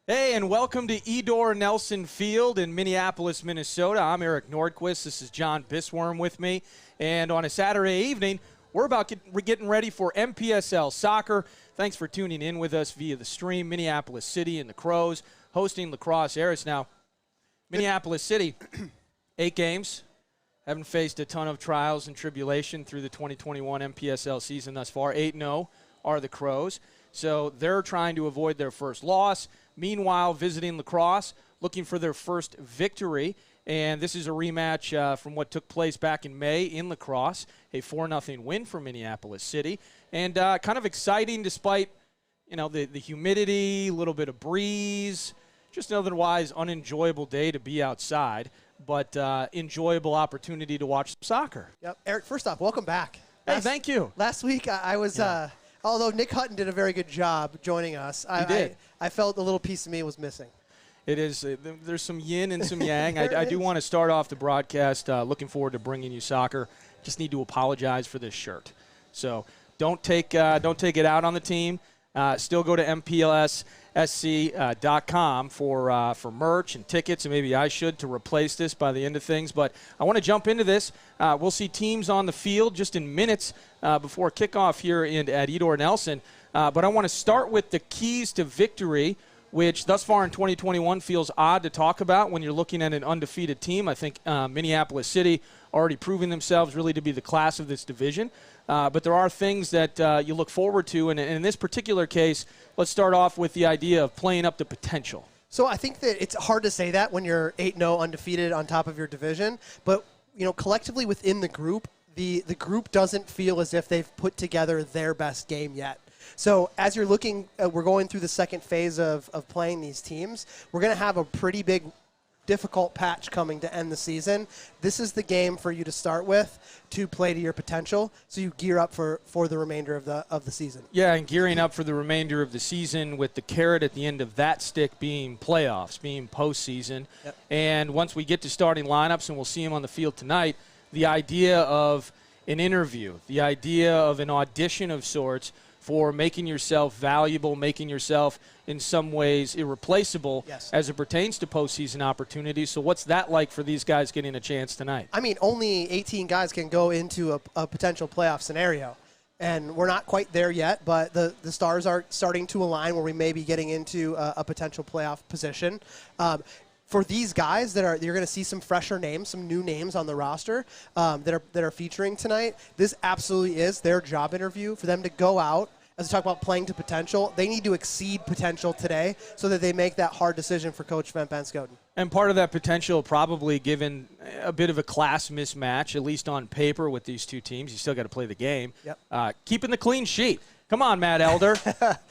Hey, and welcome to Edor Nelson Field in Minneapolis, Minnesota. I'm Eric Nordquist. This is John Bisworm with me. And on a Saturday evening, we're getting ready for NPSL soccer. Thanks for tuning in with us via the stream. Minneapolis City and the Crows hosting the Crosse Aris. Now, Minneapolis City, 8 games. Haven't faced a ton of trials and tribulation through the 2021 NPSL season thus far. 8-0 are the Crows. So they're trying to avoid their first loss. Meanwhile, visiting La Crosse, looking for their first victory. And this is a rematch from what took place back in May in La Crosse, a 4-0 win for Minneapolis City. And kind of exciting despite, the humidity, a little bit of breeze, just an otherwise unenjoyable day to be outside, but enjoyable opportunity to watch soccer. Yep. Eric, first off, welcome back. Thank you. Last week I was although Nick Hutton did a very good job joining us, I felt a little piece of me was missing. It is. There's some yin and some yang. I do want to start off the broadcast looking forward to bringing you soccer. Just need to apologize for this shirt. So don't take it out on the team. Still go to MPLSSC.com for merch and tickets, and maybe I should to replace this by the end of things. But I want to jump into this. We'll see teams on the field just in minutes before kickoff here at Edor Nelson. But I want to start with the keys to victory, which thus far in 2021 feels odd to talk about when you're looking at an undefeated team. I think Minneapolis City already proving themselves really to be the class of this division. But there are things that you look forward to. And in this particular case, let's start off with the idea of playing up the potential. So I think that it's hard to say that when you're 8-0 undefeated on top of your division. But, collectively within the group, the group doesn't feel as if they've put together their best game yet. So as you're looking, we're going through the second phase of playing these teams. We're going to have a pretty big, difficult patch coming to end the season. This is the game for you to start with to play to your potential, so you gear up for the remainder of the season. Yeah, and gearing up for the remainder of the season with the carrot at the end of that stick being playoffs, being postseason. Yep. And once we get to starting lineups, and we'll see them on the field tonight, the idea of an interview, the idea of an audition of sorts for making yourself valuable, making yourself in some ways irreplaceable as it pertains to postseason opportunities. So what's that like for these guys getting a chance tonight? I mean, only 18 guys can go into a potential playoff scenario. And we're not quite there yet, but the stars are starting to align where we may be getting into a potential playoff position. For these guys you're going to see some fresher names, some new names on the roster that are featuring tonight. This absolutely is their job interview for them to go out. As we talk about playing to potential, they need to exceed potential today so that they make that hard decision for Coach Van Benskoten. And part of that potential probably given a bit of a class mismatch, at least on paper with these two teams. You still got to play the game. Yep. Keeping the clean sheet. Come on, Matt Elder.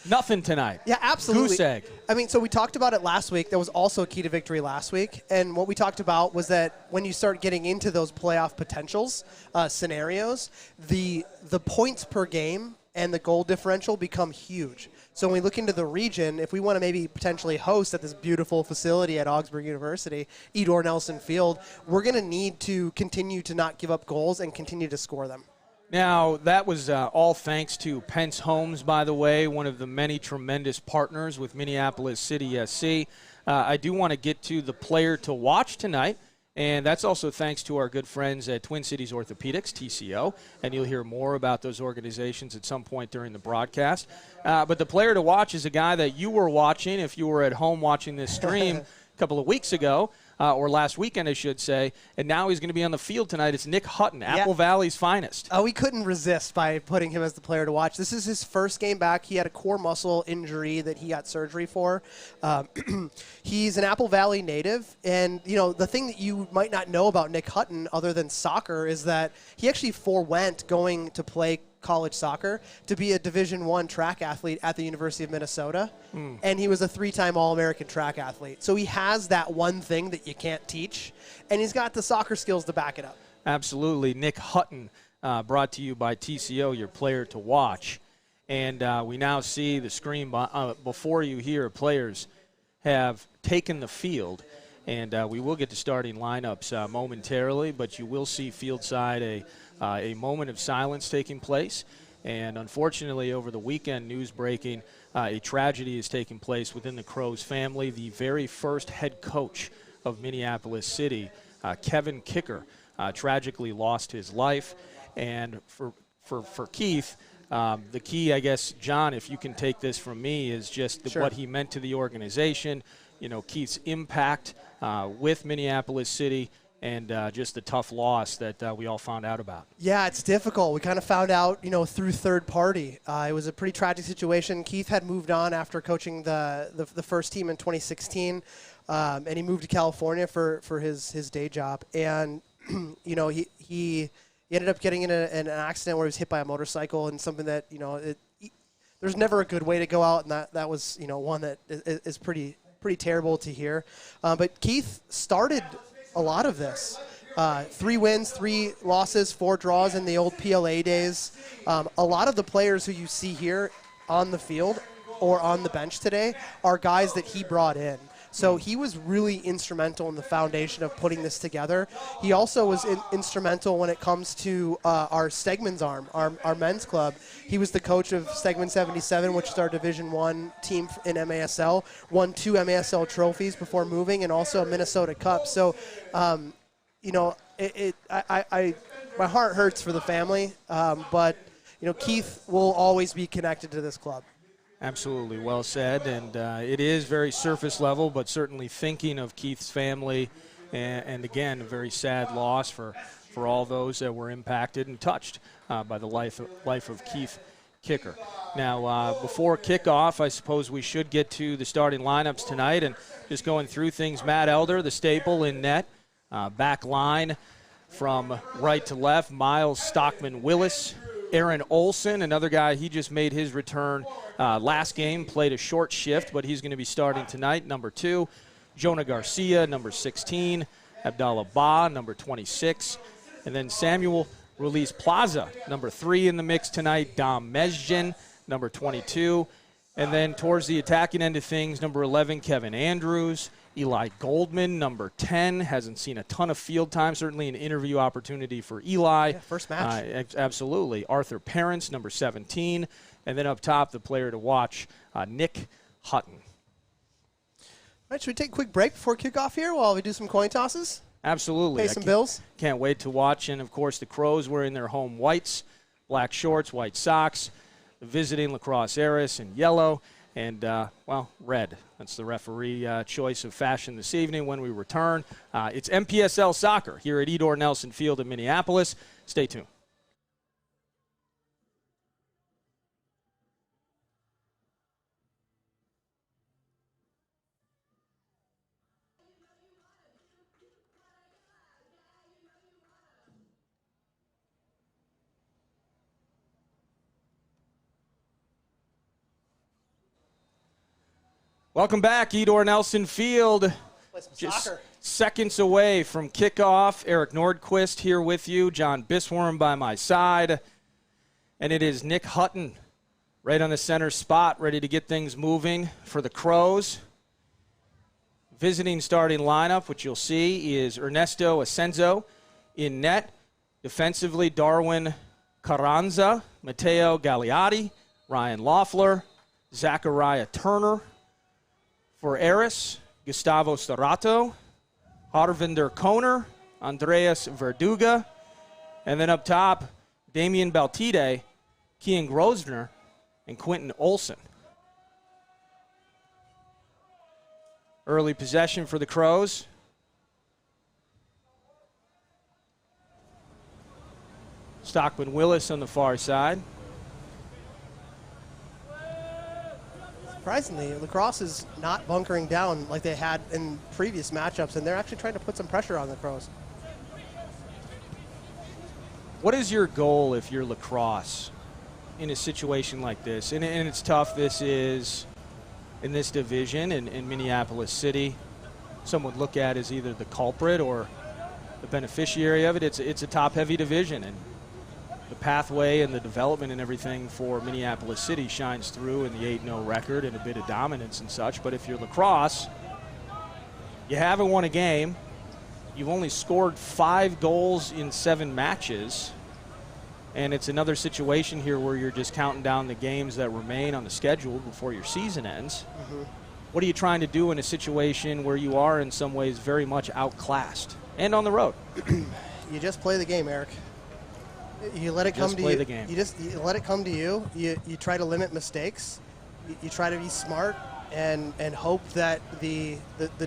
Nothing tonight. Yeah, absolutely. Goose egg. I mean, so we talked about it last week. That was also a key to victory last week. And what we talked about was that when you start getting into those playoff potentials scenarios, the points per game and the goal differential become huge. So when we look into the region, if we want to maybe potentially host at this beautiful facility at Augsburg University, Edor Nelson Field, we're going to need to continue to not give up goals and continue to score them. Now, that was all thanks to Pence Homes, by the way, one of the many tremendous partners with Minneapolis City SC. I do want to get to the player to watch tonight. And that's also thanks to our good friends at Twin Cities Orthopedics, TCO, and you'll hear more about those organizations at some point during the broadcast. But the player to watch is a guy that you were watching if you were at home watching this stream a couple of weeks ago, or last weekend, I should say, and now he's going to be on the field tonight. It's Nick Hutton, Apple Valley's finest. We couldn't resist by putting him as the player to watch. This is his first game back. He had a core muscle injury that he got surgery for. He's an Apple Valley native, and the thing that you might not know about Nick Hutton other than soccer is that he actually forewent going to play college soccer to be a Division I track athlete at the University of Minnesota, and he was a 3-time All-American track athlete. So he has that one thing that you can't teach, and he's got the soccer skills to back it up. Absolutely. Nick Hutton, brought to you by TCO, your player to watch. And we now see the screen before you here. Players have taken the field, and we will get to starting lineups momentarily, but you will see field side a moment of silence taking place. And unfortunately, over the weekend, news breaking, a tragedy is taking place within the Crosse family. The very first head coach of Minneapolis City, Kevin Kicker, tragically lost his life. And for Keith, the key, I guess, John, if you can take this from me, is just Sure. what he meant to the organization, Keith's impact with Minneapolis City, and just the tough loss that we all found out about. Yeah, it's difficult. We kind of found out, through third party. It was a pretty tragic situation. Keith had moved on after coaching the first team in 2016, and he moved to California for his day job. And, he ended up getting in an accident where he was hit by a motorcycle, and something that, there's never a good way to go out, and that was, one that is pretty terrible to hear. But Keith started a lot of this. 3 wins, 3 losses, 4 draws in the old PLA days. A lot of the players who you see here on the field or on the bench today are guys that he brought in. So he was really instrumental in the foundation of putting this together. He also was instrumental when it comes to our Stegman's arm, our men's club. He was the coach of Stegman 77, which is our Division I team in MASL, won 2 MASL trophies before moving, and also a Minnesota Cup. So, my heart hurts for the family, but, Keith will always be connected to this club. Absolutely, well said, and it is very surface level, but certainly thinking of Keith's family, and again, a very sad loss for all those that were impacted and touched by the life of Keith Kicker. Now, before kickoff, I suppose we should get to the starting lineups tonight, and just going through things. Matt Elder, the staple in net, back line from right to left, Miles Stockman-Willis. Aaron Olson, another guy, he just made his return last game, played a short shift, but he's going to be starting tonight, number 2. Jonah Garcia, number 16. Abdallah Ba, number 26. And then Samuel Ruiz Plaza, number 3 in the mix tonight. Dom Mezgin, number 22. And then towards the attacking end of things, number 11, Kevin Andrews. Eli Goldman, number 10, hasn't seen a ton of field time, certainly an interview opportunity for Eli. Yeah, first match. Absolutely. Arthur Parents, number 17. And then up top, the player to watch, Nick Hutton. All right, should we take a quick break before kickoff here while we do some coin tosses? Absolutely. Pay some bills? Can't wait to watch. And, of course, the Crows were in their home whites, black shorts, white socks, visiting La Crosse Aris in yellow. And, red. That's the referee choice of fashion this evening when we return. It's NPSL soccer here at Edor Nelson Field in Minneapolis. Stay tuned. Welcome back, Edor Nelson Field. Just soccer. Seconds away from kickoff. Eric Nordquist here with you. John Bisworm by my side. And it is Nick Hutton right on the center spot, ready to get things moving for the Crows. Visiting starting lineup, which you'll see, is Ernesto Asenzo in net. Defensively, Darwin Carranza, Matteo Gagliotti, Ryan Loeffler, Zachariah Turner. For Aris, Gustavo Starato, Harvinder Koner, Andreas Verduga, and then up top, Damian Baltide, Kian Grosvenor, and Quentin Olson. Early possession for the Crows. Stockman-Willis on the far side. Surprisingly, La Crosse is not bunkering down like they had in previous matchups, and they're actually trying to put some pressure on the Crows. What is your goal if you're La Crosse in a situation like this? And it's tough. This is in this division in Minneapolis City. Some would look at as either the culprit or the beneficiary of it. It's a top-heavy division, and the pathway and the development and everything for Minneapolis City shines through in the 8-0 record and a bit of dominance and such. But if you're La Crosse, you haven't won a game. You've only scored 5 goals in 7 matches. And it's another situation here where you're just counting down the games that remain on the schedule before your season ends. What are you trying to do in a situation where you are in some ways very much outclassed and on the road? You just play the game, Eric. You let it come to you. Play the game. You let it come to you. You try to limit mistakes. You try to be smart and hope that the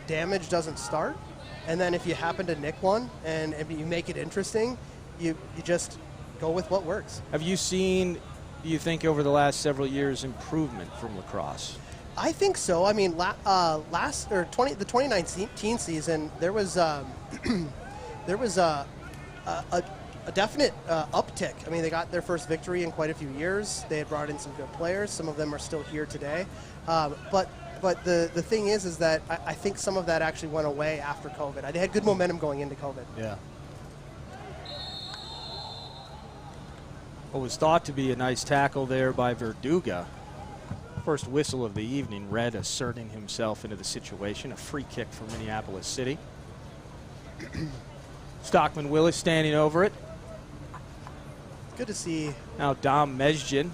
damage doesn't start. And then if you happen to nick one and you make it interesting, you just go with what works. Have you seen, do you think, over the last several years, improvement from lacrosse? I think so. I mean, the 2019 season, there was a definite uptick. I mean, they got their first victory in quite a few years. They had brought in some good players. Some of them are still here today. But the thing is that I think some of that actually went away after COVID. They had good momentum going into COVID. Yeah. What was thought to be a nice tackle there by Verduga. First whistle of the evening, Red asserting himself into the situation. A free kick for Minneapolis City. Stockman Willis standing over it. Good to see. Now Dom Mezgin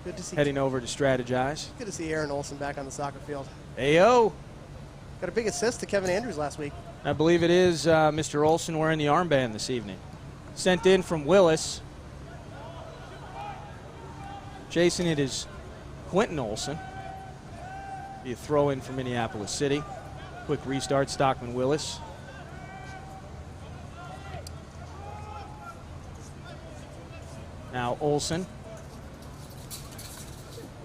Good to see. heading over to strategize. Good to see Aaron Olson back on the soccer field. Ayo. Got a big assist to Kevin Andrews last week. I believe it is Mr. Olson wearing the armband this evening. Sent in from Willis. Chasing it is Quentin Olson. Be a throw in for Minneapolis City. Quick restart, Stockman Willis. Now Olson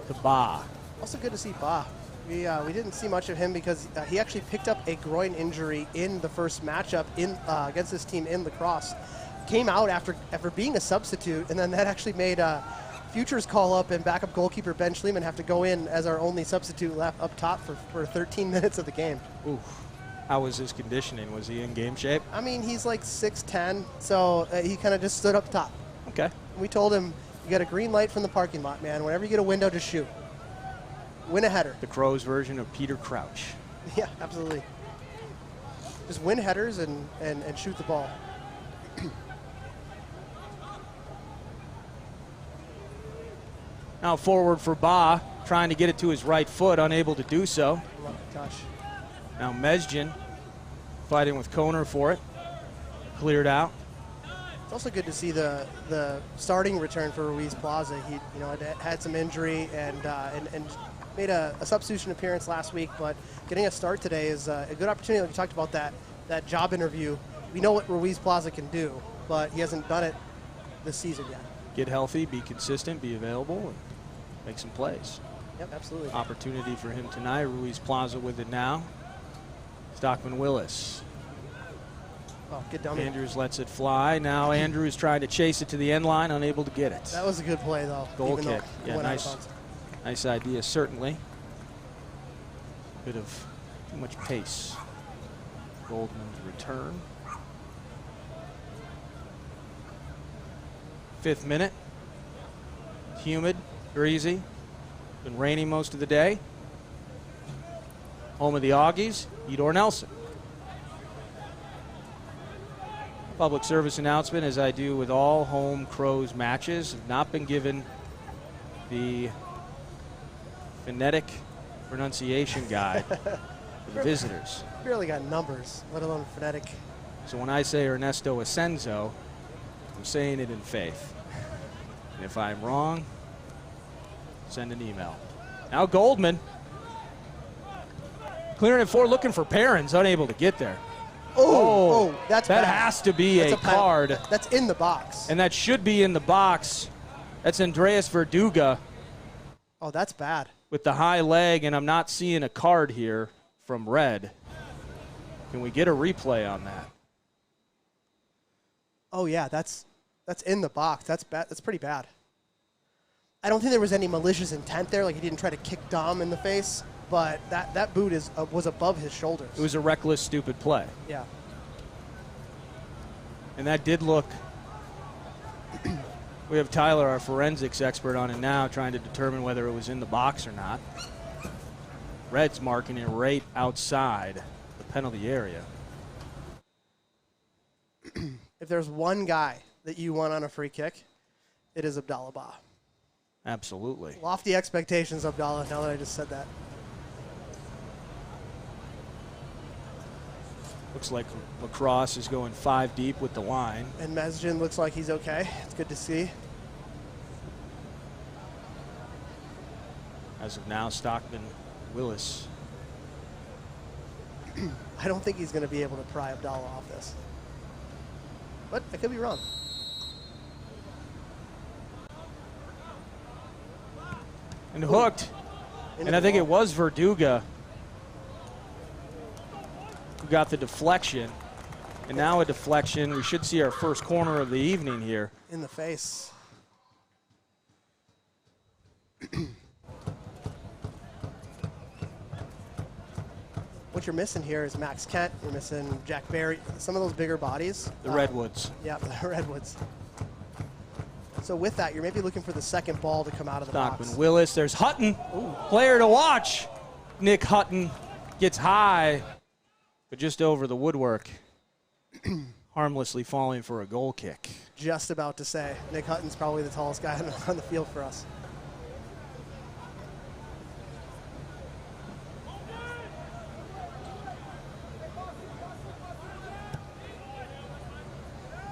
to Ba. Also good to see Ba. We didn't see much of him because he actually picked up a groin injury in the first matchup against this team in lacrosse. Came out after being a substitute, and then that actually made Futures call up and backup goalkeeper Ben Schliemann have to go in as our only substitute left up top for 13 minutes of the game. Oof. How was his conditioning? Was he in game shape? I mean, he's like 6'10", so he kind of just stood up top. Okay. We told him, you got a green light from the parking lot, man. Whenever you get a window, just shoot. Win a header. The Crows version of Peter Crouch. Yeah, absolutely. Just win headers and shoot the ball. Now forward for Ba, trying to get it to his right foot, unable to do so. Love the touch. Now Mezgin fighting with Koner for it. Cleared out. It's also good to see the starting return for Ruiz Plaza. He had some injury and made a substitution appearance last week, but getting a start today is a good opportunity. Like we talked about that job interview. We know what Ruiz Plaza can do, but he hasn't done it this season yet. Get healthy, be consistent, be available, and make some plays. Yep, absolutely. Opportunity for him tonight. Ruiz Plaza with it now. Stockman Willis. Oh, good dummy. Andrews lets it fly. Now Andrews trying to chase it to the end line, unable to get it. That was a good play, though. Goal kick. Yeah, nice idea, certainly. Bit of too much pace. Goldman's return. 5th minute. Humid, breezy. Been raining most of the day. Home of the Augies, Edor Nelson. Public service announcement, as I do with all home Crows matches, have not been given the phonetic pronunciation guide for the visitors. Barely got numbers, let alone phonetic. So when I say Ernesto Ascenso, I'm saying it in faith. And if I'm wrong, send an email. Now Goldman. Clearing it forward, looking for Perrins, unable to get there. Oh, that's that bad. has to be a card. That's in the box. And that should be in the box. That's Andreas Verduga. Oh, that's bad. With the high leg, and I'm not seeing a card here from Red. Can we get a replay on that? Oh yeah, that's in the box. That's bad. That's pretty bad. I don't think there was any malicious intent there. Like he didn't try to kick Dom in the face, but that boot was above his shoulders. It was a reckless, stupid play. Yeah. And that did look. We have Tyler, our forensics expert, on it now, trying to determine whether it was in the box or not. Red's marking it right outside the penalty area. If there's one guy that you want on a free kick, it is Abdallah Ba. Absolutely. Lofty expectations, Abdallah, now that I just said that. Looks like Lacrosse is going 5 deep with the line. And Mesjin looks like he's okay. It's good to see. As of now, Stockman, Willis. I don't think he's going to be able to pry Abdallah off this. But I could be wrong. And hooked. And I think it was Verduga who got the deflection. And now a deflection. We should see our first corner of the evening here. In the face. What you're missing here is Max Kent. You're missing Jack Barry. Some of those bigger bodies. The Redwoods. Yeah, the Redwoods. So with that, you're maybe looking for the second ball to come out of the box. Stockman, Willis. There's Hutton. Ooh. Player to watch. Nick Hutton gets high, but just over the woodwork. Harmlessly falling for a goal kick. Just about to say. Nick Hutton's probably the tallest guy on the field for us.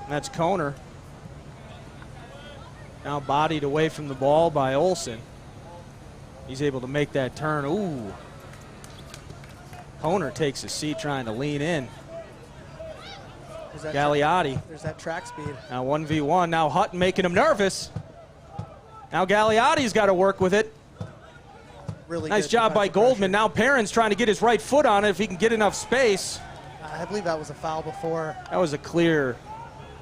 That's Koner. Now bodied away from the ball by Olsen. He's able to make that turn. Ooh. Koner takes a seat trying to lean in. Gagliotti. There's that track speed. Now 1v1. Now Hutton making him nervous. Now Gagliotti's got to work with it. Really nice job by Goldman. Now Perrin's trying to get his right foot on it if he can get enough space. I believe that was a foul before. That was a clear.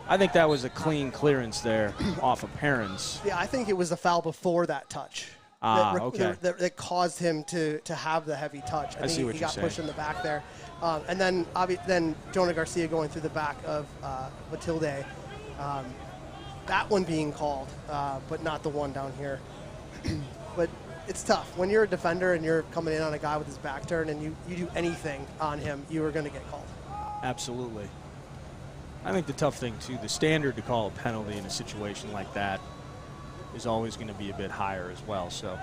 I think that was a clean clearance there off of Perrin's. Yeah, I think it was a foul before that touch. Okay. That caused him to have the heavy touch. I see what he you're got saying. pushed in the back there. And then Jonah Garcia going through the back of Matilde. That one being called, but not the one down here. But it's tough. When you're a defender and you're coming in on a guy with his back turned and you do anything on him, you are going to get called. Absolutely. I think the tough thing, too, the standard to call a penalty in a situation like that is always going to be a bit higher as well. So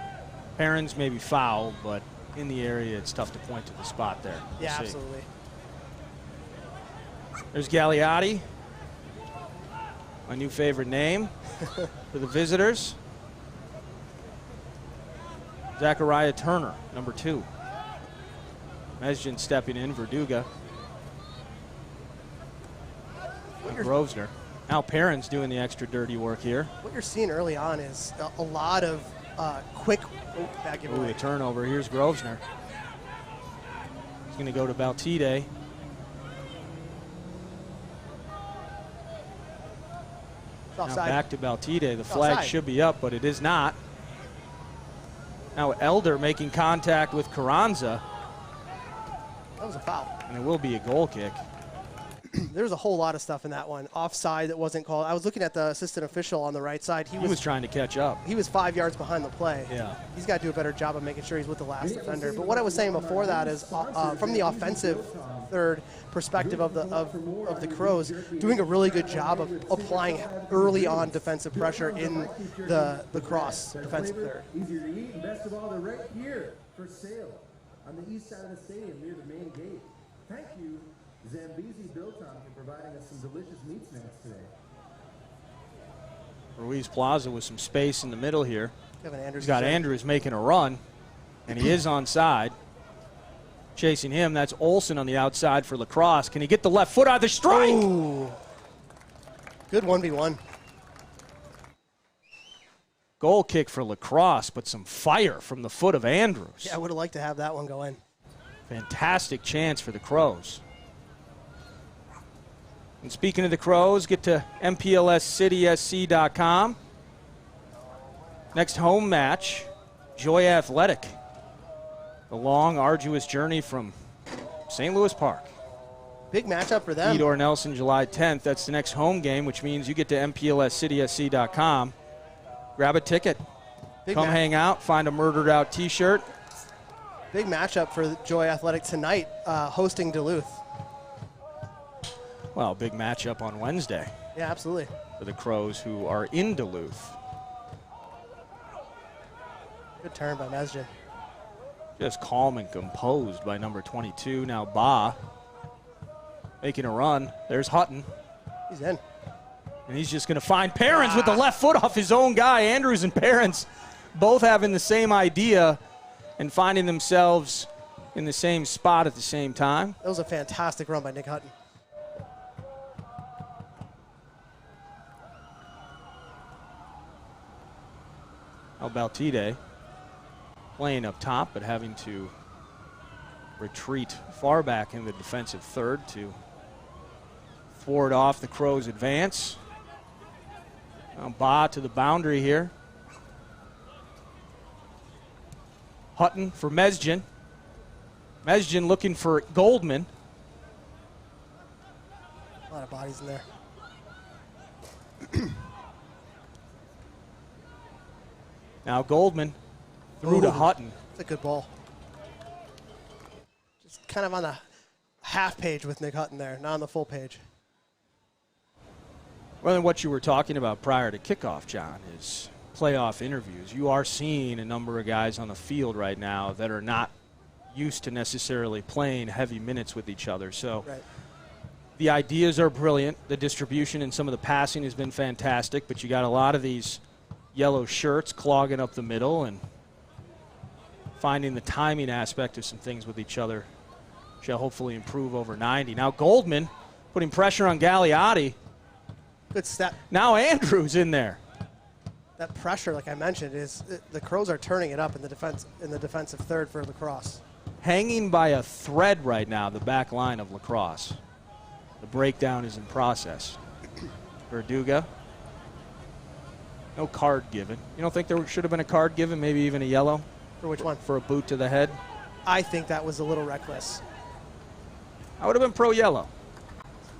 Perrin's maybe foul, but in the area, it's tough to point to the spot there. We'll see. Absolutely. There's Gagliotti, my new favorite name for the visitors. Zachariah Turner, number 2. Mesjin stepping in, Verduga. Grosvenor. Now Perrin's doing the extra dirty work here. What you're seeing early on is a lot of quick bad giveaway. The turnover. Here's Grosvenor. He's going to go to Baltide. Now back to Baltide. The flag should be up, but it is not. Now Elder making contact with Carranza. That was a foul. And it will be a goal kick. There's a whole lot of stuff in that one. Offside that wasn't called. I was looking at the assistant official on the right side. He was trying to catch up. He was 5 yards behind the play. Yeah. He's got to do a better job of making sure he's with the last defender. But what I was saying before that is from the offensive third perspective of the Crows, doing a really good job of applying early on defensive pressure in the Crosse defensive third. Easier to eat, and best of all, they're right here for sale on the east side of the stadium near the main gate. Thank you, Zambezi Biltong, for providing us some delicious meat snacks today. Ruiz Plaza with some space in the middle here. He's got Andrews making a run, and he is onside. Chasing him, that's Olsen on the outside for Lacrosse. Can he get the left foot out of the strike? Ooh. Good 1v1. Goal kick for Lacrosse, but some fire from the foot of Andrews. Yeah, I would have liked to have that one go in. Fantastic chance for the Crows. And speaking of the Crows, get to MPLSCitySC.com. Next home match, Joy Athletic. A long, arduous journey from St. Louis Park. Big matchup for them. Edor Nelson, July 10th. That's the next home game, which means you get to MPLSCitySC.com. Grab a ticket. Come hang out, find a Murdered Out t-shirt. Big matchup for Joy Athletic tonight, hosting Duluth. Well, big matchup on Wednesday. Yeah, absolutely. For the Crows, who are in Duluth. Good turn by Mesjin. Just calm and composed by number 22. Now Ba making a run. There's Hutton. He's in. And he's just going to find Perrins with the left foot off his own guy. Andrews and Perrins both having the same idea and finding themselves in the same spot at the same time. That was a fantastic run by Nick Hutton. Baltide playing up top, but having to retreat far back in the defensive third to thwart off the Crows' advance. Now Ba to the boundary here. Hutton for Mesjin. Mesjin looking for Goldman. A lot of bodies in there. Now Goldman through to Hutton. It's a good ball. Just kind of on the half page with Nick Hutton there, not on the full page. Well, then what you were talking about prior to kickoff, John, is playoff interviews. You are seeing a number of guys on the field right now that are not used to necessarily playing heavy minutes with each other. So the ideas are brilliant. The distribution and some of the passing has been fantastic, but you got a lot of these yellow shirts clogging up the middle and finding the timing aspect of some things with each other shall hopefully improve over 90. Now Goldman putting pressure on Gagliotti. Good step. Now Andrews in there. That pressure, like I mentioned, is the Crows are turning it up in the defensive third for Lacrosse. Hanging by a thread right now, the back line of Lacrosse. The breakdown is in process. Verduga. No card given. You don't think there should have been a card given, maybe even a yellow? For which one? For a boot to the head? I think that was a little reckless. I would have been pro-yellow.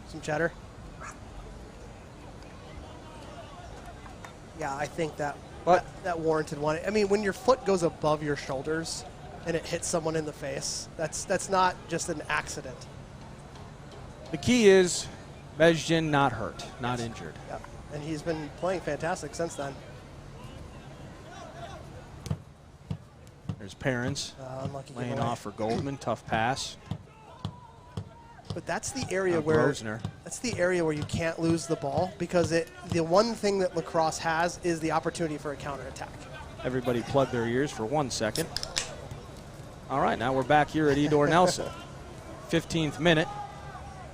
Some cheddar. Yeah, I think that warranted one. I mean, when your foot goes above your shoulders and it hits someone in the face, that's not just an accident. The key is Mesjin not hurt, not injured. Yeah. And he's been playing fantastic since then. There's Perrins laying off for Goldman. Tough pass. But that's the area where you can't lose the ball, because the one thing that Lacrosse has is the opportunity for a counterattack. Everybody plug their ears for 1 second. All right, now we're back here at Edor Nelson. 15th minute.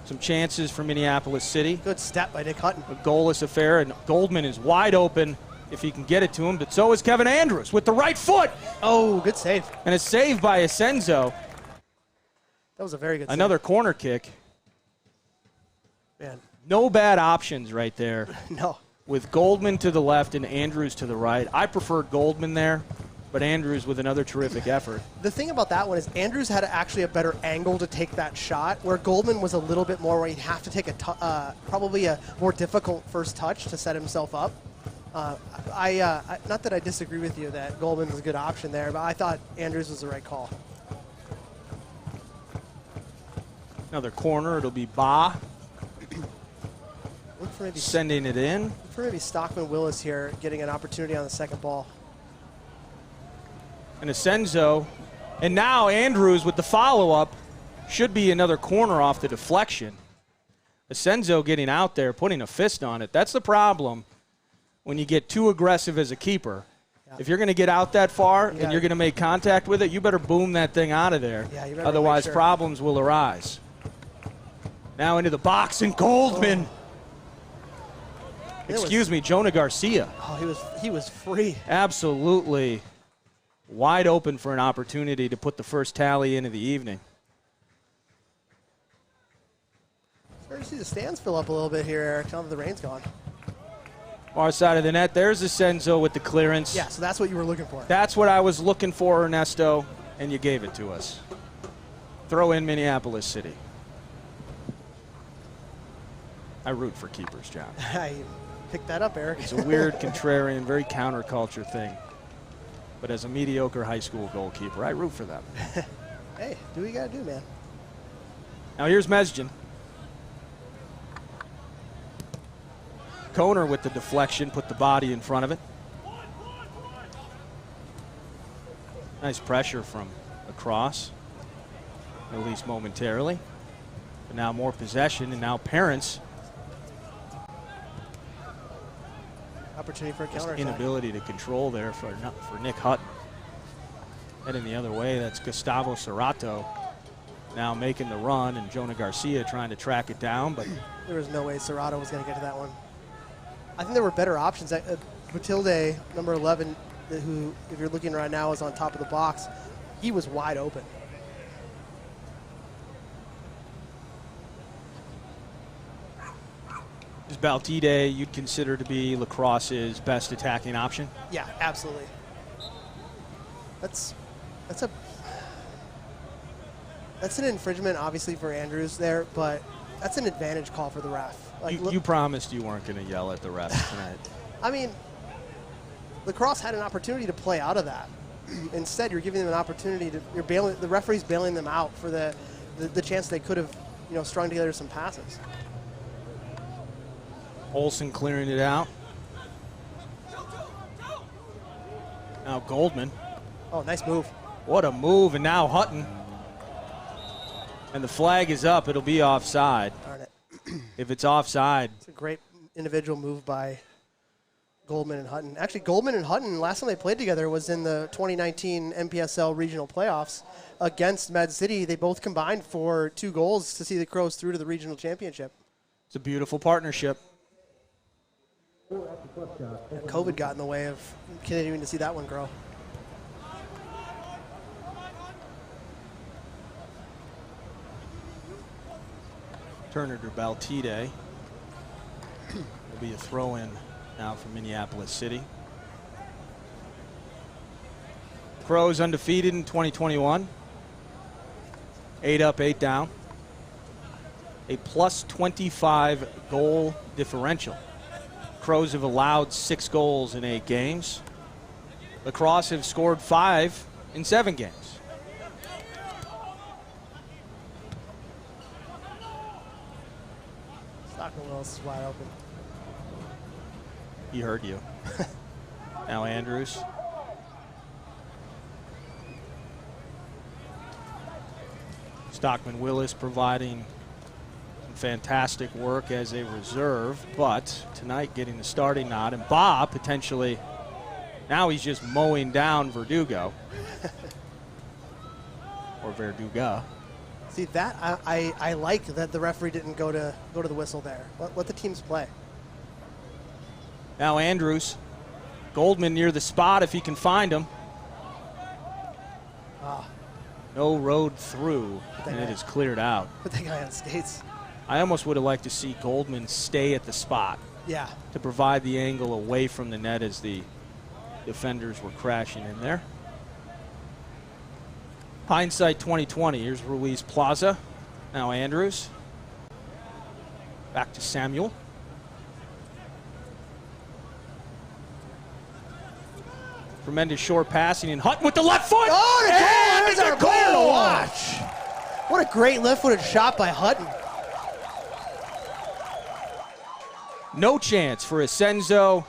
Some chances for Minneapolis City. Good step by Nick Hutton. A goalless affair, and Goldman is wide open if he can get it to him, but so is Kevin Andrews with the right foot. Oh, good save. And a save by Asenzo. That was a very good save. Another corner kick. Man. No bad options right there. No. With Goldman to the left and Andrews to the right. I preferred Goldman there, but Andrews with another terrific effort. The thing about that one is Andrews had actually a better angle to take that shot, where Goldman was a little bit more where he'd have to take probably a more difficult first touch to set himself up. Not that I disagree with you that Goldman was a good option there, but I thought Andrews was the right call. Another corner, it'll be Ba. Look for maybe sending it in. Look for maybe Stockman Willis here getting an opportunity on the second ball. And Asenzo. And now Andrews with the follow-up. Should be another corner off the deflection. Asenzo getting out there, putting a fist on it. That's the problem when you get too aggressive as a keeper. Yeah. If you're going to get out that far and you're going to make contact with it, you better boom that thing out of there. Yeah, otherwise problems will arise. Now into the box, and Goldman. Excuse me, Jonah Garcia. Oh, he was free. Absolutely wide open for an opportunity to put the first tally into the evening. Starting to see the stands fill up a little bit here, Eric. Tell them the rain's gone. Far side of the net. There's Asenzo with the clearance. Yeah, so that's what you were looking for. That's what I was looking for, Ernesto, and you gave it to us. Throw in Minneapolis City. I root for keepers, John. I picked that up, Eric. It's a weird, contrarian, very counterculture thing. But as a mediocre high school goalkeeper, I root for them. Hey, do what you got to do, man. Now here's Mesjin. Koner with the deflection, put the body in front of it. Nice pressure from Crosse, at least momentarily. But now more possession, and now Parents. Opportunity for a counter. Inability to control there for Nick Hutton. Heading the other way, that's Gustavo Serrato now making the run, and Jonah Garcia trying to track it down, but there was no way Serrato was going to get to that one. I think there were better options. Matilde, number 11, who, if you're looking right now, is on top of the box. He was wide open. Is Baltide you'd consider to be Lacrosse's best attacking option? Yeah, absolutely. That's an infringement, obviously, for Andrews there, but that's an advantage call for the ref. Like, you promised you weren't going to yell at the refs tonight. I mean, Lacrosse had an opportunity to play out of that. Instead, you're giving them an opportunity to. The referee's bailing them out for the chance they could have, strung together some passes. Olsen clearing it out. Now Goldman. Oh, nice move. What a move, and now Hutton. And the flag is up. It'll be offside. Darn it. If it's offside. It's a great individual move by Goldman and Hutton. Actually, Goldman and Hutton, last time they played together was in the 2019 NPSL regional playoffs against Med City. They both combined for 2 goals to see the Crows through to the regional championship. It's a beautiful partnership. COVID got in the way of continuing to see that one grow. Turner to Baltide. Will be a throw-in now for Minneapolis City. Crows undefeated in 2021. 8 up, 8 down. A plus 25 goal differential. Crows have allowed 6 goals in 8 games. Lacrosse have scored 5 in 7 games. Stockton Willis is wide open. He heard you. Now Andrews. Stockman Willis providing fantastic work as a reserve, but tonight getting the starting nod, and Bob potentially, now he's just mowing down Verdugo. Or Verduga. See, that I like that the referee didn't go to the whistle there. Let the teams play. Now Andrews. Goldman near the spot if he can find him. No road through, and it is cleared out. Put that guy on skates. I almost would have liked to see Goldman stay at the spot. Yeah. To provide the angle away from the net as the defenders were crashing in there. Hindsight 2020. Here's Ruiz Plaza. Now Andrews. Back to Samuel. Tremendous short passing, and Hutton with the left foot. Oh, the goal! There's our player to watch. What a great left-footed shot by Hutton. No chance for Asenzo.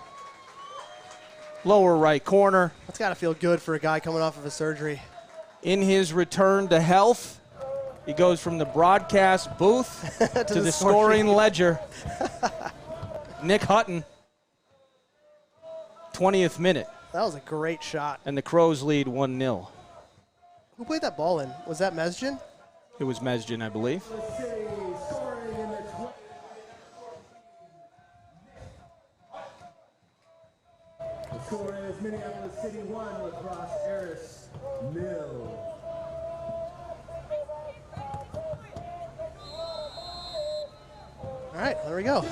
Lower right corner. That's got to feel good for a guy coming off of a surgery. In his return to health, he goes from the broadcast booth to the scoring ledger. Nick Hutton, 20th minute. That was a great shot. And the Crows lead 1-0. Who played that ball in? Was that Mesjin? It was Mesjin, I believe. The score is Minneapolis City 1 with Crosse Aris 0. All right, there we go.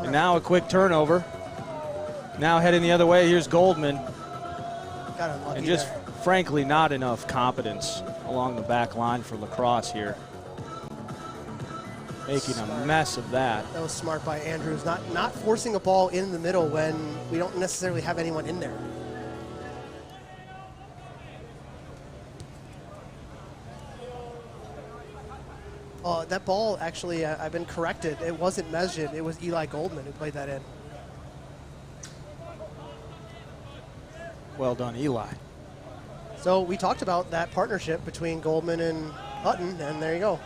And now a quick turnover. Now heading the other way, here's Goldman. Got unlucky and just there. Frankly, not enough competence along the back line for Lacrosse here. Making a mess of that. That was smart by Andrews, not forcing a ball in the middle when we don't necessarily have anyone in there. Oh, that ball, actually, I've been corrected. It wasn't Mesjid. It was Eli Goldman who played that in. Well done, Eli. So we talked about that partnership between Goldman and Hutton, and there you go.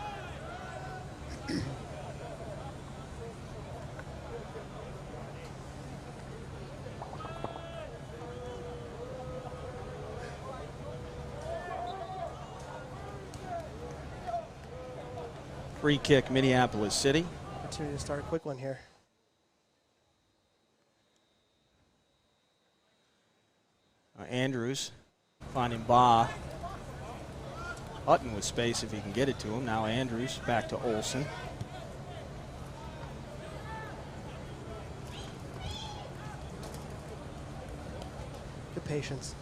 Free kick, Minneapolis City. Opportunity to start a quick one here. Andrews finding Ba. Hutton with space if he can get it to him. Now Andrews back to Olsen. Good patience.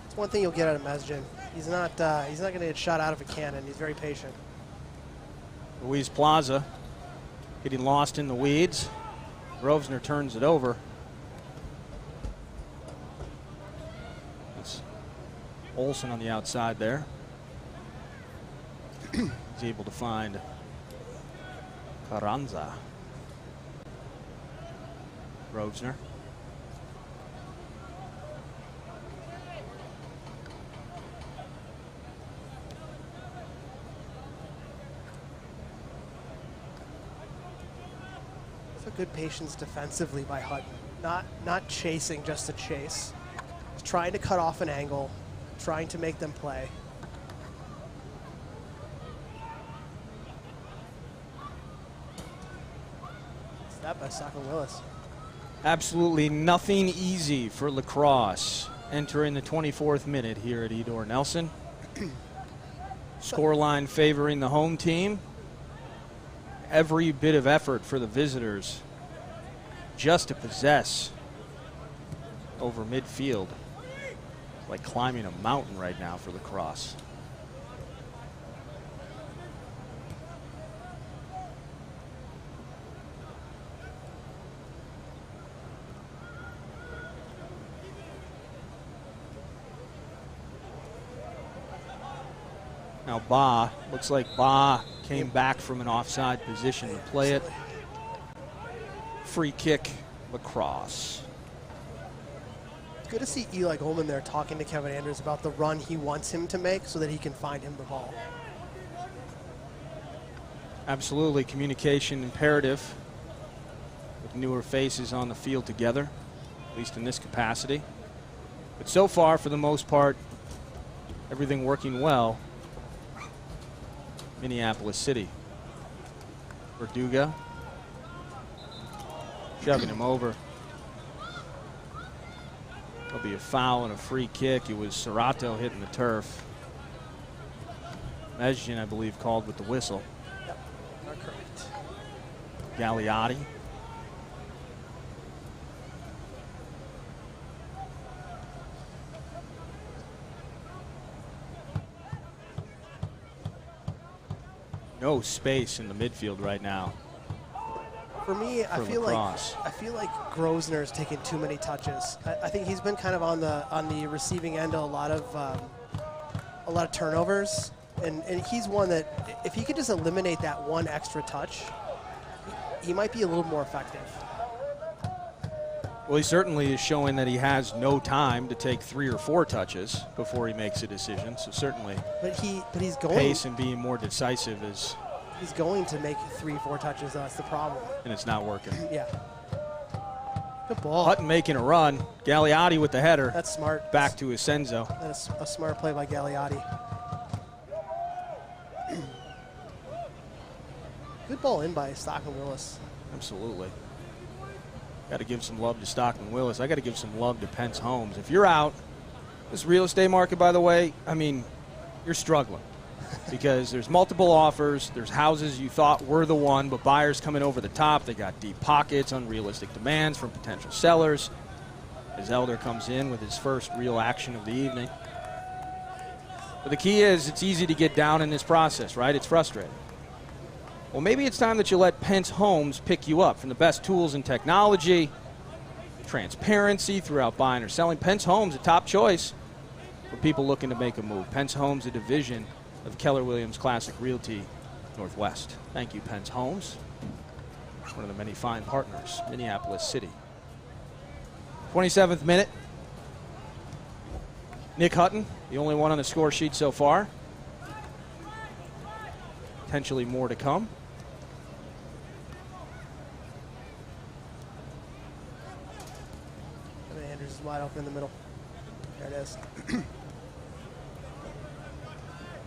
It's one thing you'll get out of Mesjid. He's not going to get shot out of a cannon. He's very patient. Luis Plaza getting lost in the weeds. Rovsner turns it over. It's Olsen on the outside there. He's able to find Carranza. Rovsner. Good patience defensively by Hutton. Not chasing just to chase. He's trying to cut off an angle, trying to make them play. Snap by Stockton Willis. Absolutely nothing easy for Lacrosse entering the 24th minute here at Edor Nelson. Scoreline favoring the home team. Every bit of effort for the visitors just to possess over midfield. It's like climbing a mountain right now for Lacrosse. Now Ba, looks like Ba came back from an offside position to play it. Free kick, Lacrosse. Good to see Eli Goldman there talking to Kevin Andrews about the run he wants him to make so that he can find him the ball. Absolutely, communication imperative with newer faces on the field together, at least in this capacity. But so far, for the most part, everything working well. Minneapolis City. Verduga shoving him over. There'll be a foul and a free kick. It was Serrato hitting the turf. Mesjid, I believe, called with the whistle. Yep, not correct. Gagliotti. No space in the midfield right now. For me, I feel Lacrosse. like Grosner's taking too many touches. I think he's been kind of on the receiving end of a lot of turnovers, and he's one that if he could just eliminate that one extra touch, he might be a little more effective. Well, he certainly is showing that he has no time to take 3 or 4 touches before he makes a decision. So certainly, but he's going pace and being more decisive is. He's going to make 3 or 4 touches. That's the problem. And it's not working. Yeah. Good ball. Hutton making a run. Gagliotti with the header. That's smart. Back to Asenzo. That's a smart play by Gagliotti. Good ball in by Stockton Willis. Absolutely. Got to give some love to Stockton Willis. I got to give some love to Pence Homes. If you're out, this real estate market, by the way, I mean, you're struggling because there's multiple offers. There's houses you thought were the one, but buyers coming over the top. They got deep pockets, unrealistic demands from potential sellers. As Elder comes in with his first real action of the evening. But the key is it's easy to get down in this process, right? It's frustrating. Well, maybe it's time that you let Pence Homes pick you up. From the best tools and technology, transparency throughout buying or selling, Pence Homes, a top choice for people looking to make a move. Pence Homes, a division of Keller Williams Classic Realty Northwest. Thank you, Penn's Homes, one of the many fine partners, Minneapolis City. 27th minute. Nick Hutton, the only one on the score sheet so far. Potentially more to come. Andrews is wide open in the middle. There it is.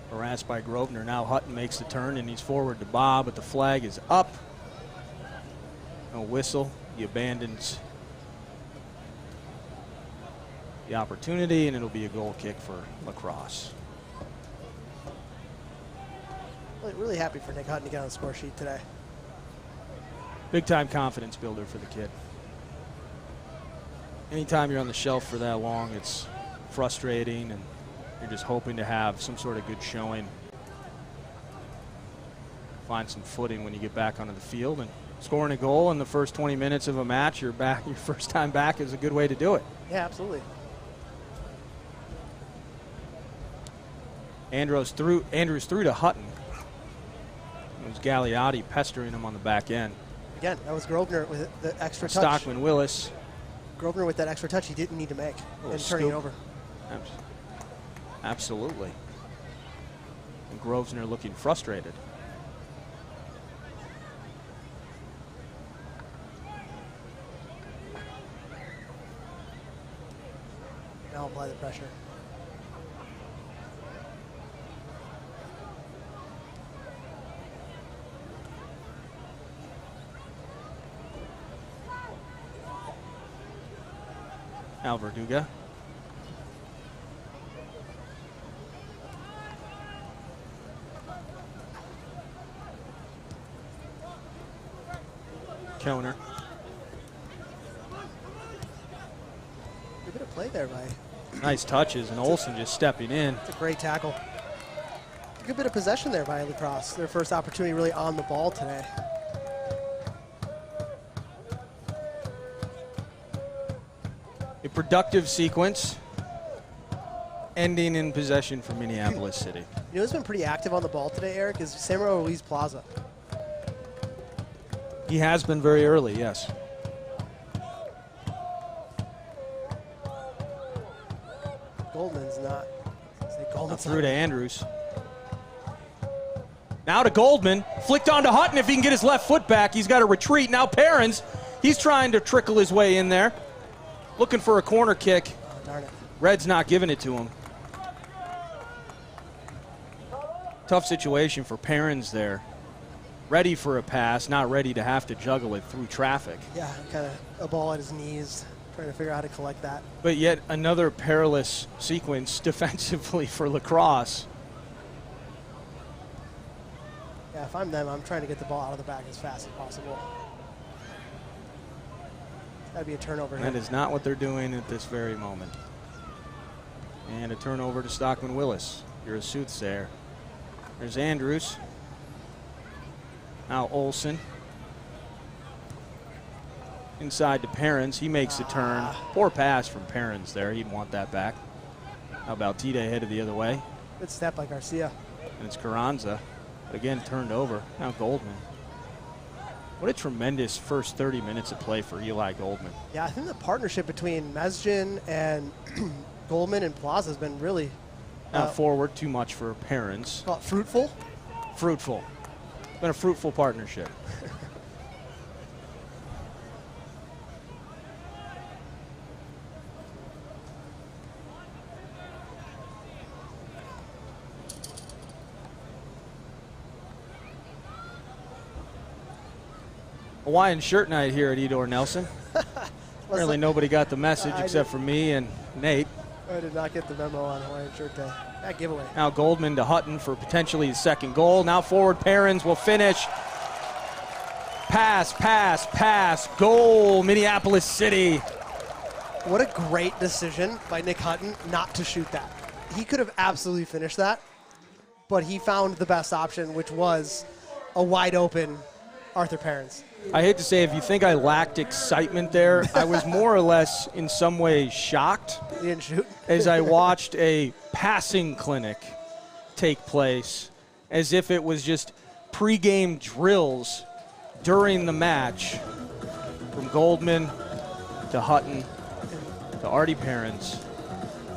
Harassed by Grosvenor. Now Hutton makes the turn and he's forward to Bob, but the flag is up. No whistle. He abandons the opportunity, and it'll be a goal kick for Lacrosse. Really happy for Nick Hutton to get on the score sheet today. Big time confidence builder for the kid. Anytime you're on the shelf for that long, it's frustrating, and you're just hoping to have some sort of good showing. Find some footing when you get back onto the field, and scoring a goal in the first 20 minutes of a match, your first time back, is a good way to do it. Yeah, absolutely. Andrews through to Hutton. It was Gagliotti pestering him on the back end. Again, that was Grosvenor with the extra touch. Stockman Willis. Grosvenor with that extra touch he didn't need to make and turning it over. Absolutely. And Grosvenor looking frustrated. Now apply the pressure. Now Verduga. Koner. A bit of play there by. Nice touches, and Olsen just stepping in. It's a great tackle. A good bit of possession there by Lacrosse. Their first opportunity really on the ball today. A productive sequence, ending in possession for Minneapolis City. You know who's been pretty active on the ball today, Eric, is Samuel Ruiz Plaza. He has been very early, yes. Goldman's not. Goldman's through to Andrews. Now to Goldman. Flicked on to Hutton. If he can get his left foot back, he's got to retreat. Now Perrins, he's trying to trickle his way in there. Looking for a corner kick. Oh, darn it. Red's not giving it to him. Tough situation for Perrins there. Ready for a pass, not ready to have to juggle it through traffic. Yeah, kind of a ball at his knees, trying to figure out how to collect that. But yet another perilous sequence defensively for Lacrosse. Yeah, if I'm them, I'm trying to get the ball out of the back as fast as possible. That'd be a turnover here. That is not what they're doing at this very moment. And a turnover to Stockman Willis. You're a soothsayer. There's Andrews. Now Olsen. Inside to Perrins. He makes the turn. Poor pass from Perrins there. He'd want that back. How about Tide headed the other way? Good step by Garcia. And it's Carranza. But again, turned over. Now Goldman. What a tremendous first 30 minutes of play for Eli Goldman. Yeah, I think the partnership between Mesjin and Goldman and Plaza has been really forward, too much for Perrins. Fruitful? Fruitful. Been a fruitful partnership. Hawaiian shirt night here at Edor Nelson. Apparently nobody got the message except for me and Nate. I did not get the memo on Hawaiian shirt day. That giveaway. Now Goldman to Hutton for potentially his second goal. Now forward Perrins will finish. Pass, pass, pass. Goal, Minneapolis City. What a great decision by Nick Hutton not to shoot that. He could have absolutely finished that, but he found the best option, which was a wide open Arthur Perrins. I hate to say, if you think I lacked excitement there, I was more or less in some ways shocked He didn't shoot. as I watched a passing clinic take place as if it was just pregame drills during the match, from Goldman to Hutton to Artie Perrins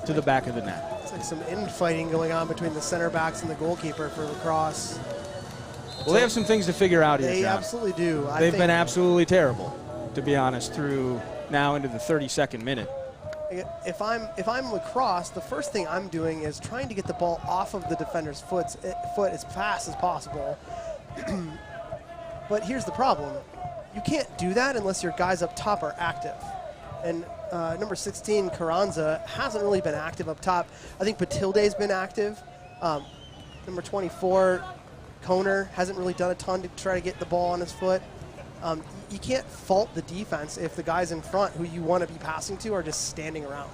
to the back of the net. It's like some infighting going on between the center backs and the goalkeeper for Crosse. Well, they have some things to figure out here, They John. absolutely do. They've been absolutely terrible, to be honest, through now into the 32nd minute. If I'm Lacrosse, the first thing I'm doing is trying to get the ball off of the defender's foot as fast as possible. But here's the problem. You can't do that unless your guys up top are active. And number 16, Carranza, hasn't really been active up top. I think Batilde's been active. Number 24, Koner, hasn't really done a ton to try to get the ball on his foot. You can't fault the defense if the guys in front who you want to be passing to are just standing around.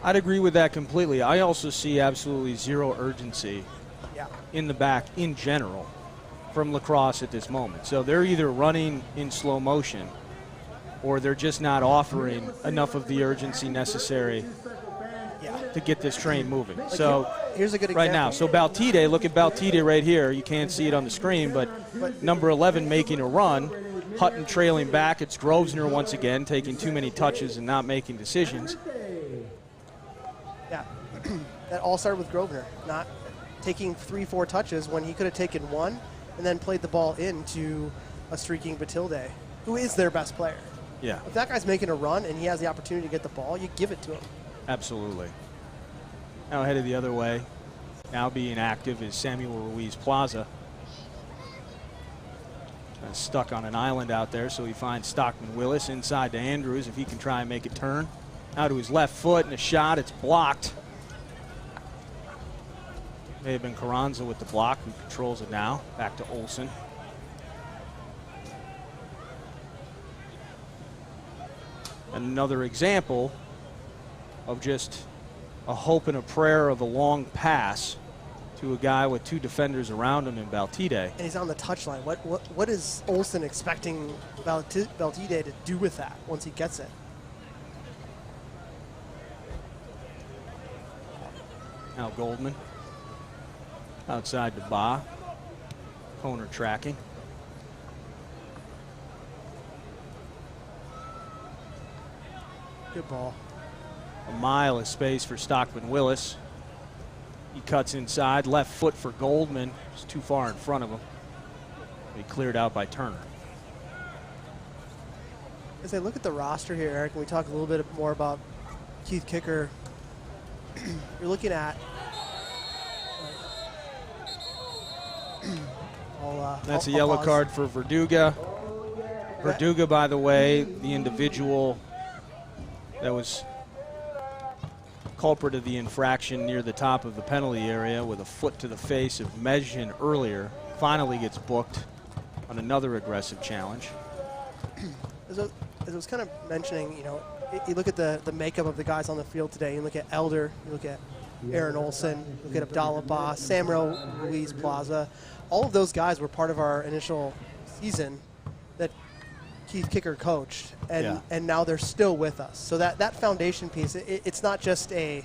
I'd agree with that completely. I also see absolutely zero urgency in the back in general from Lacrosse at this moment. So they're either running in slow motion or they're just not offering enough of the urgency necessary to get this train moving. Like so here's a good right example. now, so Baltide, look at Baltide right here. You can't see it on the screen, but number 11 making a run. Hutton trailing back. It's Grosvenor once again taking too many touches and not making decisions. Yeah, that all started with Grosvenor not taking 3-4 touches when he could have taken one and then played the ball into a streaking Batilde, who is their best player. Yeah. If that guy's making a run and he has the opportunity to get the ball, you give it to him. Absolutely. Now headed the other way. Now being active is Samuel Ruiz Plaza. Stuck on an island out there, so he finds Stockman Willis inside to Andrews if he can try and make a turn. Now to his left foot and a shot. It's blocked. May have been Carranza with the block, who controls it now. Back to Olsen. Another example of just a hope and a prayer of a long pass to a guy with two defenders around him in Baltide. And he's on the touchline. What is Olsen expecting Baltide to do with that once he gets it? Now Goldman outside to Ba. Koner tracking. Good ball. A mile of space for Stockman Willis. He cuts inside, left foot for Goldman. It's too far in front of him. He cleared out by Turner. As I look at the roster here, Eric, and we talk a little bit more about Keith Kicker, you're looking at that's a yellow card for Verduga. Verduga, by the way, the individual that was culprit of the infraction near the top of the penalty area with a foot to the face of Mezhin earlier, finally gets booked on another aggressive challenge. As I was kind of mentioning, you know, you look at the makeup of the guys on the field today. You look at Elder, you look at Aaron Olsen, you look at Abdallah Ba, Samuel Ruiz Plaza. All of those guys were part of our initial season that Keith Kicker coached, and now they're still with us. So that foundation piece, it's not just a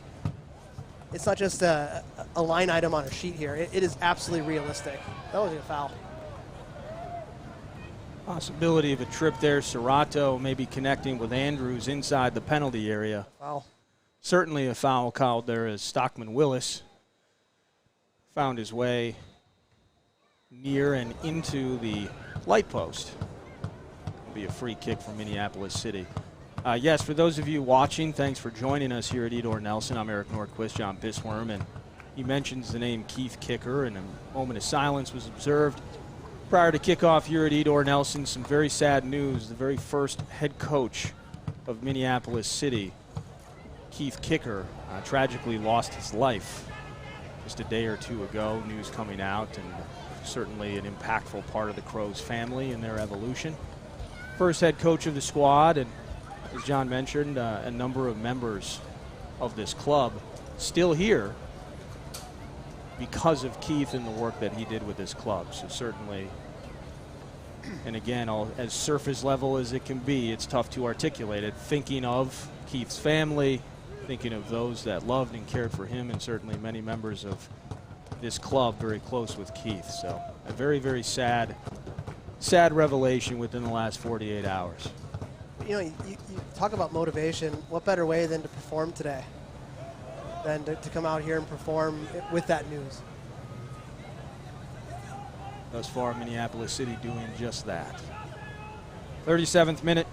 line item on a sheet here. It is absolutely realistic. That was a foul. Possibility of a trip there. Serrato maybe connecting with Andrews inside the penalty area. Foul. Certainly a foul called there as Stockman Willis found his way near and into the light post. It'll be a free kick from Minneapolis City. Yes, for those of you watching, thanks for joining us here at Edor Nelson. I'm Eric Nordquist, John Bisworm, and he mentions the name Keith Kicker, and a moment of silence was observed prior to kickoff here at Edor Nelson. Some very sad news. The very first head coach of Minneapolis City, Keith Kicker, tragically lost his life just a day or two ago. News coming out, and certainly an impactful part of the Crows family and their evolution. First head coach of the squad, and as John mentioned, a number of members of this club still here because of Keith and the work that he did with this club. So certainly, and again, as surface level as it can be, it's tough to articulate it. Thinking of Keith's family, thinking of those that loved and cared for him, and certainly many members of this club very close with Keith. So a very, very sad revelation within the last 48 hours. You know, you talk about motivation. What better way than to perform today? Than to come out here and perform with that news. Thus far, Minneapolis City doing just that. 37th minute.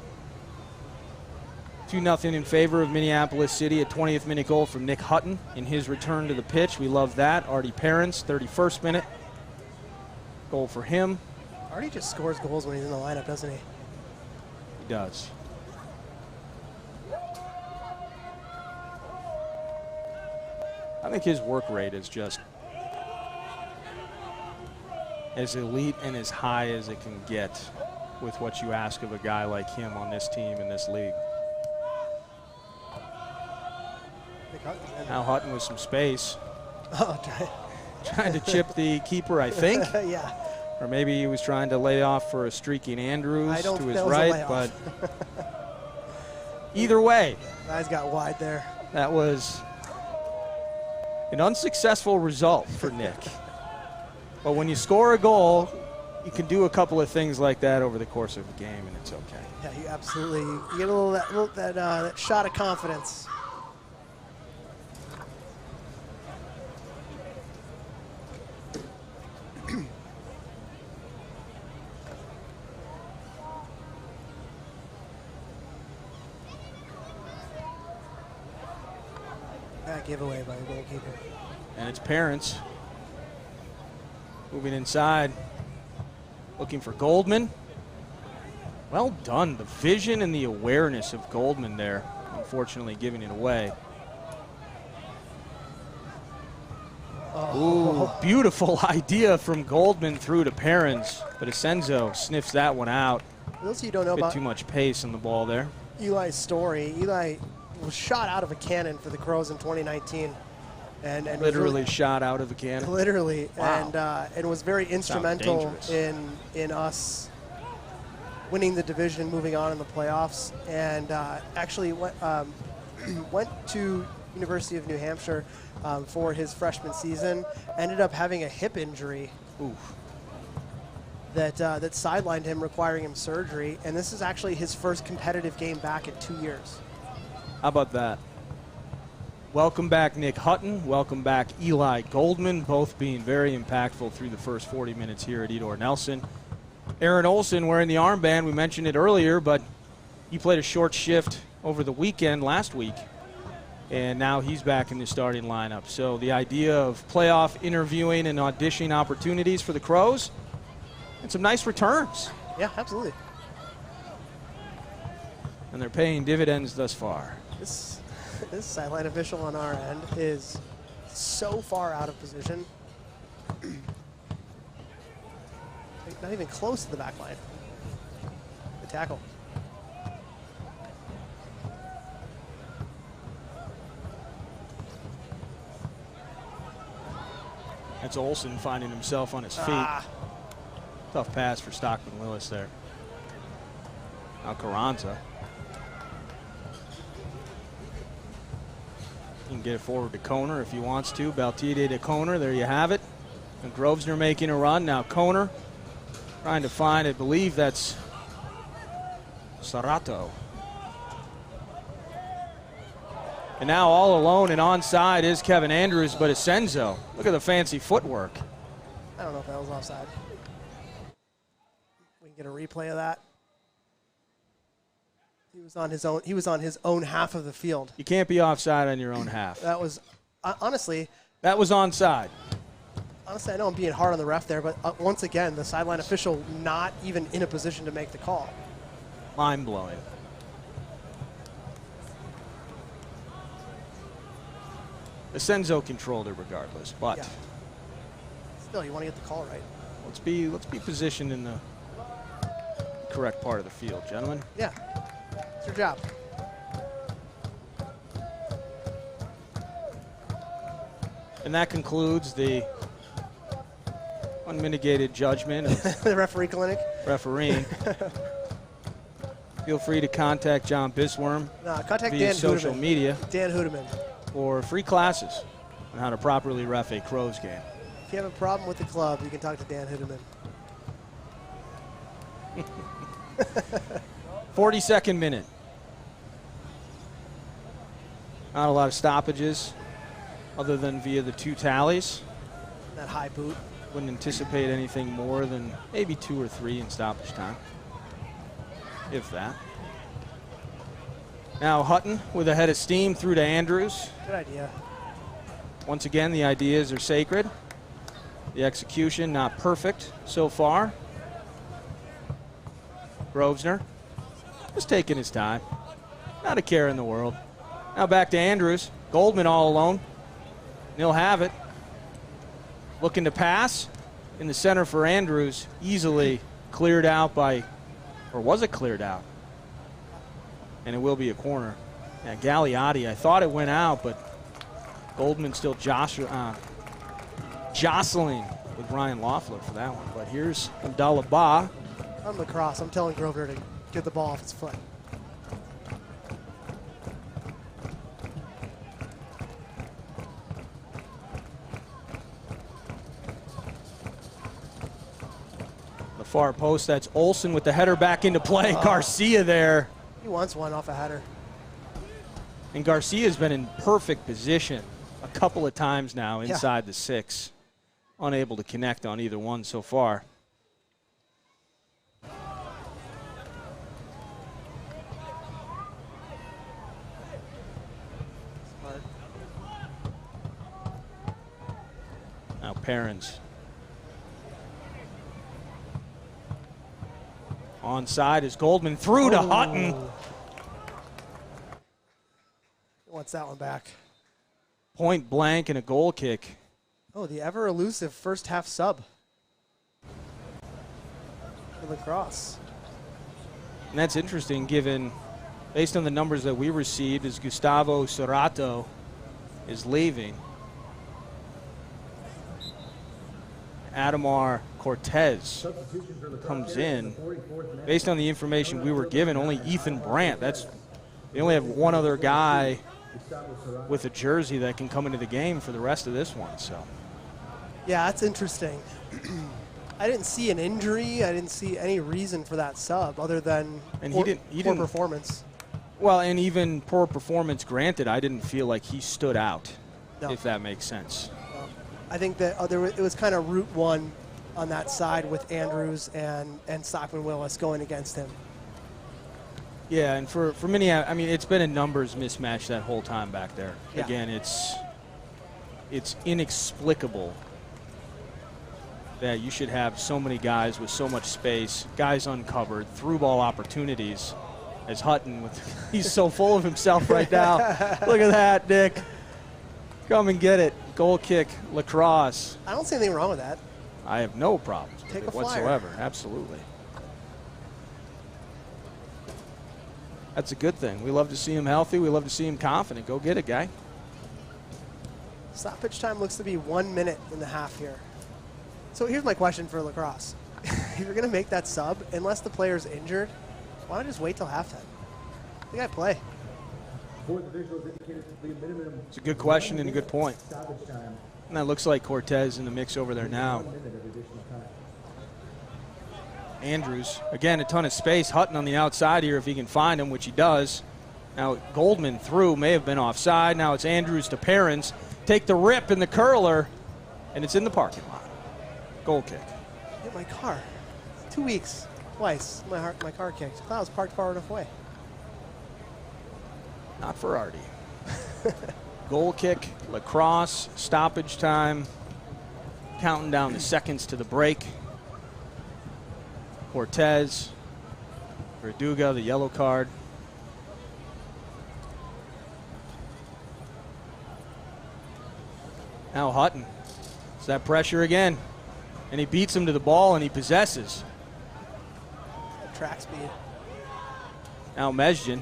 2-0 in favor of Minneapolis City. A 20th minute goal from Nick Hutton in his return to the pitch. We love that. Artie Parents, 31st minute. Goal for him. Artie just scores goals when he's in the lineup, doesn't he? He does. I think his work rate is just as elite and as high as it can get with what you ask of a guy like him on this team in this league. Now Hutton with some space. Oh, trying to chip the keeper, I think. Yeah. Or maybe he was trying to lay off for a streaking Andrews to his that was right. But either way. Guys got wide there. That was an unsuccessful result for Nick. But when you score a goal, you can do a couple of things like that over the course of a game, and it's okay. Yeah, you absolutely. You get a little that shot of confidence. Giveaway by the goalkeeper. And it's Parents moving inside, looking for Goldman. Well done. The vision and the awareness of Goldman there, unfortunately giving it away. Oh. Ooh, beautiful idea from Goldman through to Parents, but Asenzo sniffs that one out. For those of you who don't know a bit about too much pace on the ball there. Eli's story, Eli was shot out of a cannon for the Crows in 2019. And literally really, shot out of a cannon. Literally, wow. And was very instrumental in us winning the division, moving on in the playoffs, and actually went to University of New Hampshire for his freshman season. Ended up having a hip injury. Oof. That sidelined him, requiring him surgery, and this is actually his first competitive game back in 2 years. How about that? Welcome back, Nick Hutton. Welcome back, Eli Goldman, both being very impactful through the first 40 minutes here at Edor Nelson. Aaron Olson wearing the armband. We mentioned it earlier, but he played a short shift over the weekend last week, and now he's back in the starting lineup. So the idea of playoff interviewing and auditioning opportunities for the Crows, and some nice returns. Yeah, absolutely. And they're paying dividends thus far. This sideline official on our end is so far out of position. Not even close to the back line. The tackle. That's Olson finding himself on his feet. Tough pass for Stockman Willis there. Now Carranza. He can get it forward to Koner if he wants to. Baltide to Koner. There you have it. And Grosvenor making a run. Now Koner trying to find, I believe that's Sarato. And now all alone and onside is Kevin Andrews, but Asenzo. Look at the fancy footwork. I don't know if that was offside. We can get a replay of that. He was on his own half of the field. You can't be offside on your own half. That was honestly. That was onside. Honestly, I know I'm being hard on the ref there, but once again, the sideline official not even in a position to make the call. Mind blowing. Asenzo controlled it regardless, but yeah. Still, you want to get the call right. Let's be positioned in the correct part of the field, gentlemen. Yeah. It's your job. And that concludes the unmitigated judgment of the referee clinic. Refereeing. Feel free to contact John Bisworm contact via Dan social Hudeman. media Dan Hudeman. for free classes on how to properly ref a Crows game. If you have a problem with the club, you can talk to Dan Hideman. 42nd minute. Not a lot of stoppages other than via the 2 tallies. That high boot. Wouldn't anticipate anything more than maybe 2 or 3 in stoppage time, if that. Now Hutton with a head of steam through to Andrews. Good idea. Once again, the ideas are sacred. The execution not perfect so far. Grosvenor just taking his time. Not a care in the world. Now back to Andrews. Goldman all alone. And he'll have it. Looking to pass in the center for Andrews. Easily cleared out by, or was it cleared out? And it will be a corner. Yeah, Gagliotti, I thought it went out, but Goldman still jostling with Ryan Loeffler for that one. But here's Abdallah Ba. On lacrosse, I'm telling Grosvenor to get the ball off his foot. The far post, that's Olsen with the header back into play. Garcia there. He wants one off a header. And Garcia's been in perfect position a couple of times now inside the 6. Unable to connect on either one so far. Now Perrins. Onside is Goldman through to Hutton. He wants that one back. Point blank and a goal kick. Oh, the ever elusive first half sub for lacrosse. And that's interesting given, based on the numbers that we received, as Gustavo Serrato is leaving. Adamar Cortez comes in. Based on the information we were given, only Ethan Brandt. They only have one other guy with a jersey that can come into the game for the rest of this one. So, yeah, that's interesting. I didn't see an injury. I didn't see any reason for that sub other than poor performance. Well, and even poor performance granted, I didn't feel like he stood out, if that makes sense. I think that it was kind of route one on that side with Andrews and Stockman Willis going against him. Yeah, and for Minneapolis, I mean, it's been a numbers mismatch that whole time back there. Yeah. Again, it's inexplicable that you should have so many guys with so much space, guys uncovered, through ball opportunities, as Hutton he's so full of himself right now. Look at that, Nick. Come and get it. Goal kick, lacrosse. I don't see anything wrong with that. I have no problems with Take it a flyer. whatsoever. Absolutely. That's a good thing. We love to see him healthy. We love to see him confident. Go get it, guy. Stoppage time looks to be 1 minute in the half here. So here's my question for lacrosse. If you're going to make that sub, unless the player's injured, why not just wait till halftime? The guy play. It's a good question and a good point. And that looks like Cortez in the mix over there now. Andrews, again, a ton of space. Hutton on the outside here if he can find him, which he does. Now Goldman through, may have been offside. Now it's Andrews to Perrins. Take the rip in the curler, and it's in the parking lot. Goal kick. Hit my car. 2 weeks, twice, my car kicked. I thought I was parked far enough away. Not for Artie. Goal kick, lacrosse, stoppage time. Counting down the seconds to the break. Cortez, Verduga, the yellow card. Now Hutton. It's that pressure again. And he beats him to the ball and he possesses. Track speed. Now Mesjin.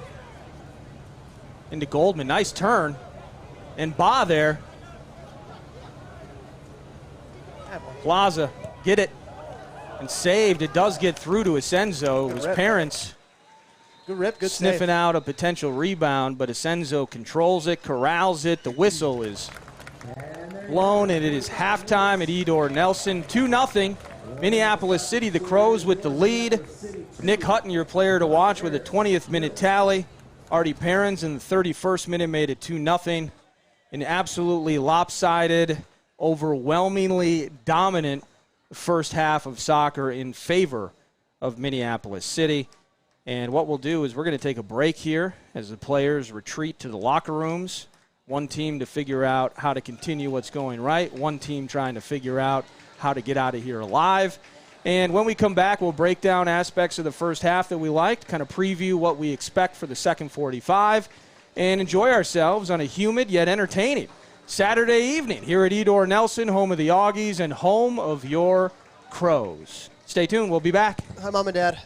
Into Goldman. Nice turn. And Ba there. Plaza. Get it. And saved. It does get through to Asenzo. It was Parents. Good rip, good sniffing save. out a potential rebound, but Asenzo controls it, corrals it. The whistle is blown, and it is halftime at Edor Nelson. 2-0. Minneapolis City, the Crows with the lead. Nick Hutton, your player to watch, with a 20th minute tally. Artie Perrins in the 31st minute made it 2-0. An absolutely lopsided, overwhelmingly dominant first half of soccer in favor of Minneapolis City. And what we'll do is we're going to take a break here as the players retreat to the locker rooms. One team to figure out how to continue what's going right. One team trying to figure out how to get out of here alive. And when we come back, we'll break down aspects of the first half that we liked, kind of preview what we expect for the second 45, and enjoy ourselves on a humid yet entertaining Saturday evening here at Edor Nelson, home of the Augies and home of your Crows. Stay tuned. We'll be back. Hi, Mom and Dad.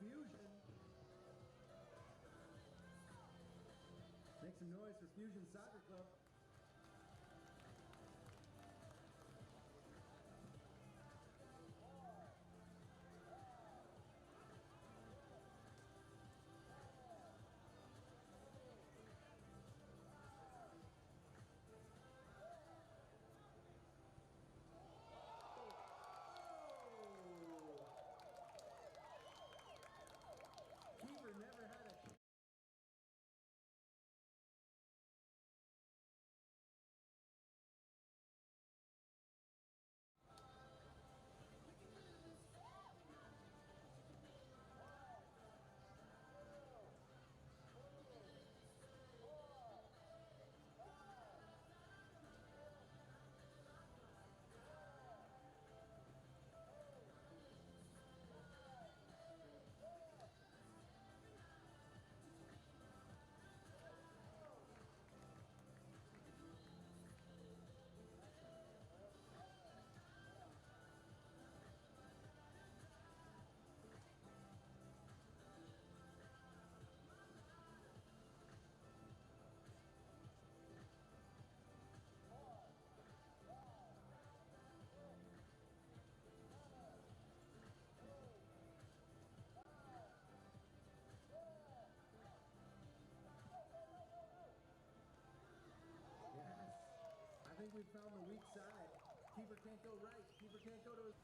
Fusion. Make some noise for Fusion Soccer Club. Keeper never had a I think we've found the weak side. Keeper can't go right. Keeper can't go to his...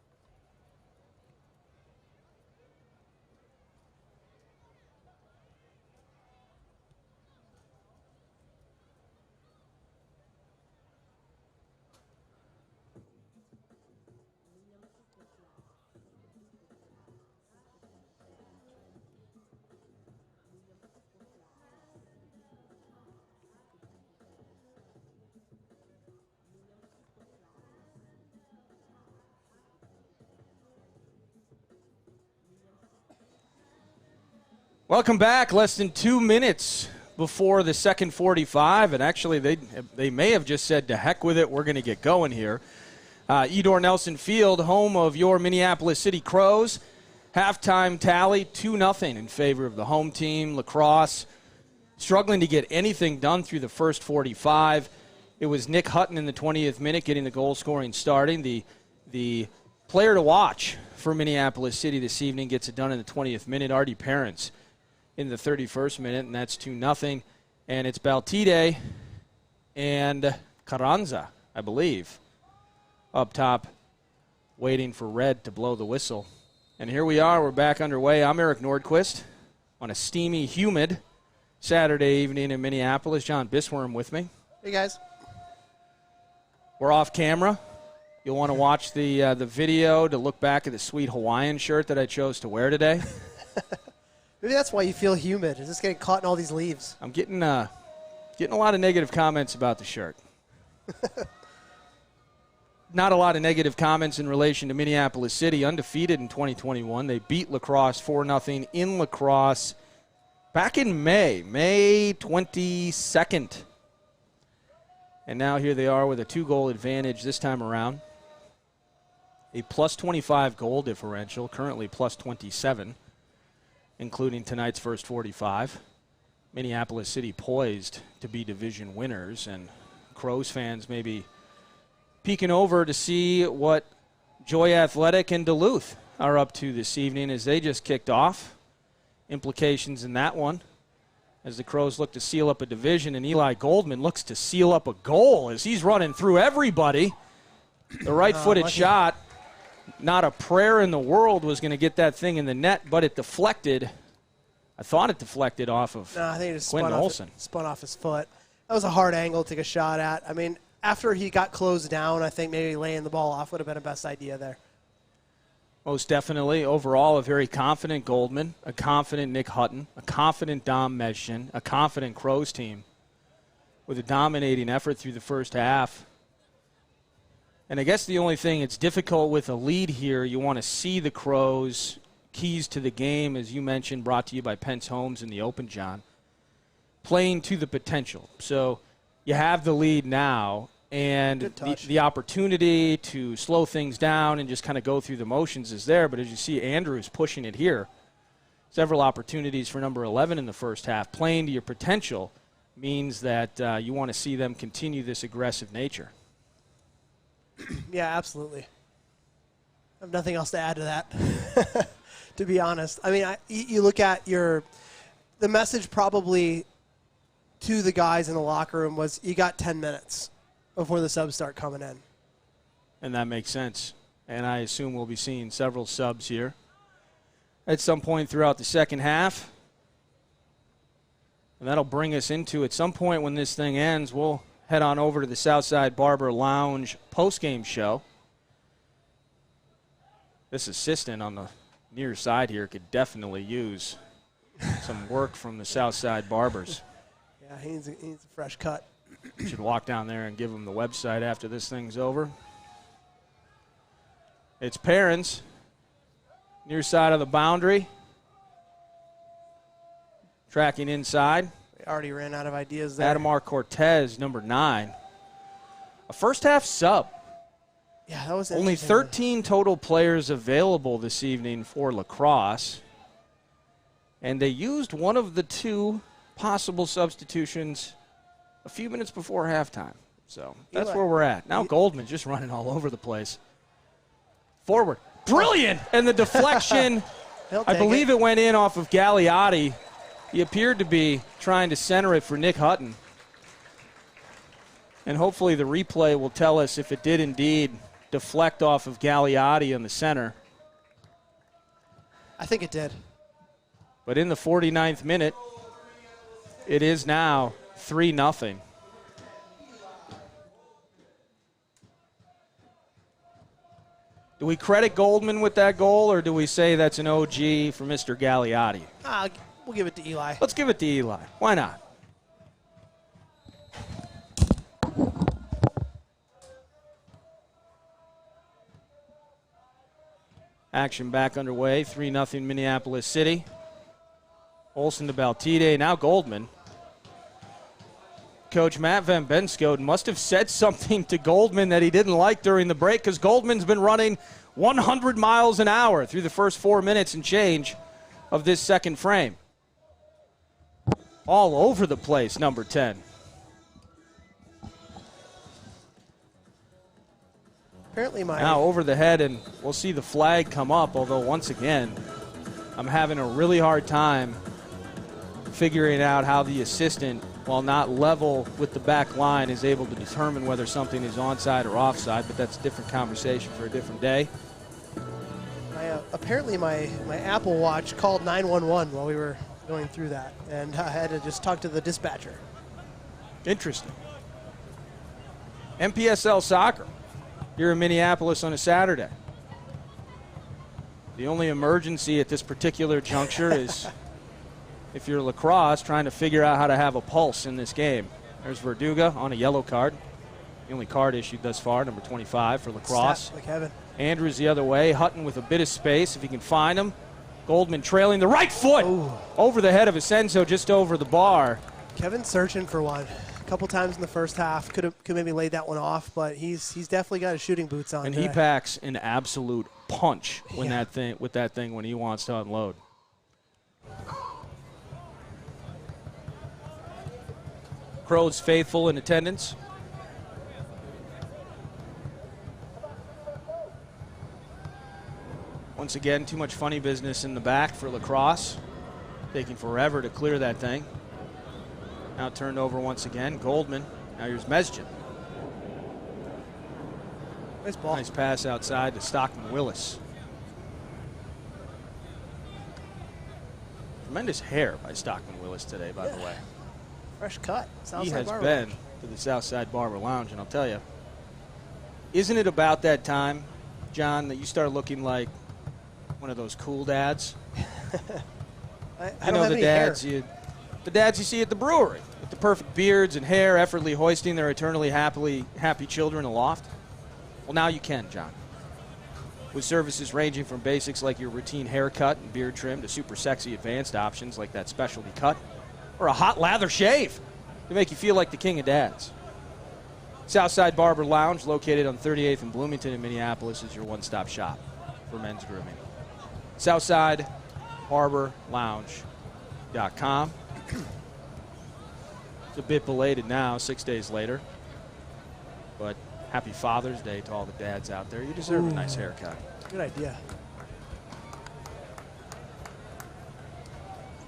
Welcome back. Less than 2 minutes before the second 45, and actually they may have just said to heck with it, we're going to get going here. Edor Nelson Field, home of your Minneapolis City Crows. Halftime tally 2-0 in favor of the home team. Lacrosse struggling to get anything done through the first 45. It was Nick Hutton in the 20th minute getting the goal scoring starting. The player to watch for Minneapolis City this evening gets it done in the 20th minute. Artie Parents in the 31st minute, and that's 2-0. And it's Baltide and Carranza, I believe, up top waiting for Red to blow the whistle. And here we are. We're back underway. I'm Eric Nordquist on a steamy, humid Saturday evening in Minneapolis. John Bisworm with me. Hey, guys. We're off camera. You'll want to watch the video to look back at the sweet Hawaiian shirt that I chose to wear today. Maybe that's why you feel humid. It's just getting caught in all these leaves. I'm getting a lot of negative comments about the shirt. Not a lot of negative comments in relation to Minneapolis City, undefeated in 2021. They beat Lacrosse 4-0 in Lacrosse back in May 22nd. And now here they are with a 2-goal advantage this time around. A plus 25 goal differential, currently plus 27, including tonight's first 45. Minneapolis City poised to be division winners, and Crows fans maybe peeking over to see what Joy Athletic and Duluth are up to this evening as they just kicked off. Implications in that one as the Crows look to seal up a division, and Eli Goldman looks to seal up a goal as he's running through everybody. The right-footed shot, not a prayer in the world was going to get that thing in the net, but it deflected. I thought it deflected off of I think it just Quinn Olsen. Spun off his foot. That was a hard angle to take a shot at. I mean, after he got closed down, I think maybe laying the ball off would have been a best idea there. Most definitely. Overall, a very confident Goldman, a confident Nick Hutton, a confident Dom Mezhin, a confident Crows team with a dominating effort through the first half. And I guess the only thing that's difficult with a lead here, you want to see the Crows' keys to the game, as you mentioned, brought to you by Pence Homes in the Open, John, playing to the potential. So you have the lead now, and the opportunity to slow things down and just kind of go through the motions is there. But as you see, Andrews pushing it here several opportunities for number 11 in the first half. Playing to your potential means that you want to see them continue this aggressive nature. Yeah, absolutely. I have nothing else to add to that, to be honest. I mean, you look at the message probably to the guys in the locker room was you got 10 minutes before the subs start coming in. And that makes sense. And I assume we'll be seeing several subs here at some point throughout the second half. And that'll bring us into, at some point when this thing ends, we'll head on over to the Southside Barber Lounge postgame show. This assistant on the near side here could definitely use some work from the Southside Barbers. Yeah, he needs a fresh cut. Should walk down there and give him the website after this thing's over. It's Perrins, near side of the boundary. Tracking inside. They already ran out of ideas there. Adamar Cortez, number 9. A first half sub. Yeah, that was only 13 total players available this evening for lacrosse. And they used one of the 2 possible substitutions a few minutes before halftime. So that's where we're at. Now Goldman just running all over the place. Forward. Brilliant! And the deflection, I believe it went in off of Gagliotti. He appeared to be trying to center it for Nick Hutton. And hopefully the replay will tell us if it did indeed deflect off of Gagliotti in the center. I think it did. But in the 49th minute, it is now 3-0. Do we credit Goldman with that goal, or do we say that's an OG for Mr. Gagliotti? We'll give it to Eli. Let's give it to Eli. Why not? Action back underway. 3-0 Minneapolis City. Olsen to Baltide. Now Goldman. Coach Matt Van Benskoden must have said something to Goldman that he didn't like during the break, because Goldman's been running 100 miles an hour through the first 4 minutes and change of this second frame. All over the place, number 10. Apparently now over the head, and we'll see the flag come up, although once again, I'm having a really hard time figuring out how the assistant, while not level with the back line, is able to determine whether something is onside or offside, but that's a different conversation for a different day. Apparently my Apple Watch called 911 while we were going through that, and I had to just talk to the dispatcher. Interesting. NPSL soccer here in Minneapolis on a Saturday. The only emergency at this particular juncture is if you're lacrosse trying to figure out how to have a pulse in this game. There's Verduga on a yellow card. The only card issued thus far, number 25 for lacrosse. Snap like heaven. Andrews the other way. Hutton with a bit of space if he can find him. Goldman trailing the right foot. Ooh. Over the head of Asenso, just over the bar. Kevin's searching for one. A couple times in the first half. Could maybe laid that one off, but he's definitely got his shooting boots on. And today. he packs an absolute punch when that thing when he wants to unload. Crows faithful in attendance. Once again, too much funny business in the back for lacrosse. Taking forever to clear that thing. Now turned over once again. Goldman. Now here's Mesjid. Nice ball. Nice pass outside to Stockman Willis. Tremendous hair by Stockman Willis today, by the way. Fresh cut. He has been to the Southside Barber Lounge, and I'll tell you, isn't it about that time, John, that you start looking like one of those cool dads? I don't have any hair. The dads you see at the brewery with the perfect beards and hair, effortlessly hoisting their eternally happy children aloft. Well, now you can, John. With services ranging from basics like your routine haircut and beard trim to super sexy advanced options like that specialty cut or a hot lather shave to make you feel like the king of dads. Southside Barber Lounge, located on 38th and Bloomington in Minneapolis, is your one-stop shop for men's grooming. Southside harborlounge.com. It's a bit belated now, 6 days later. But happy Father's Day to all the dads out there. You deserve a nice haircut. Good idea.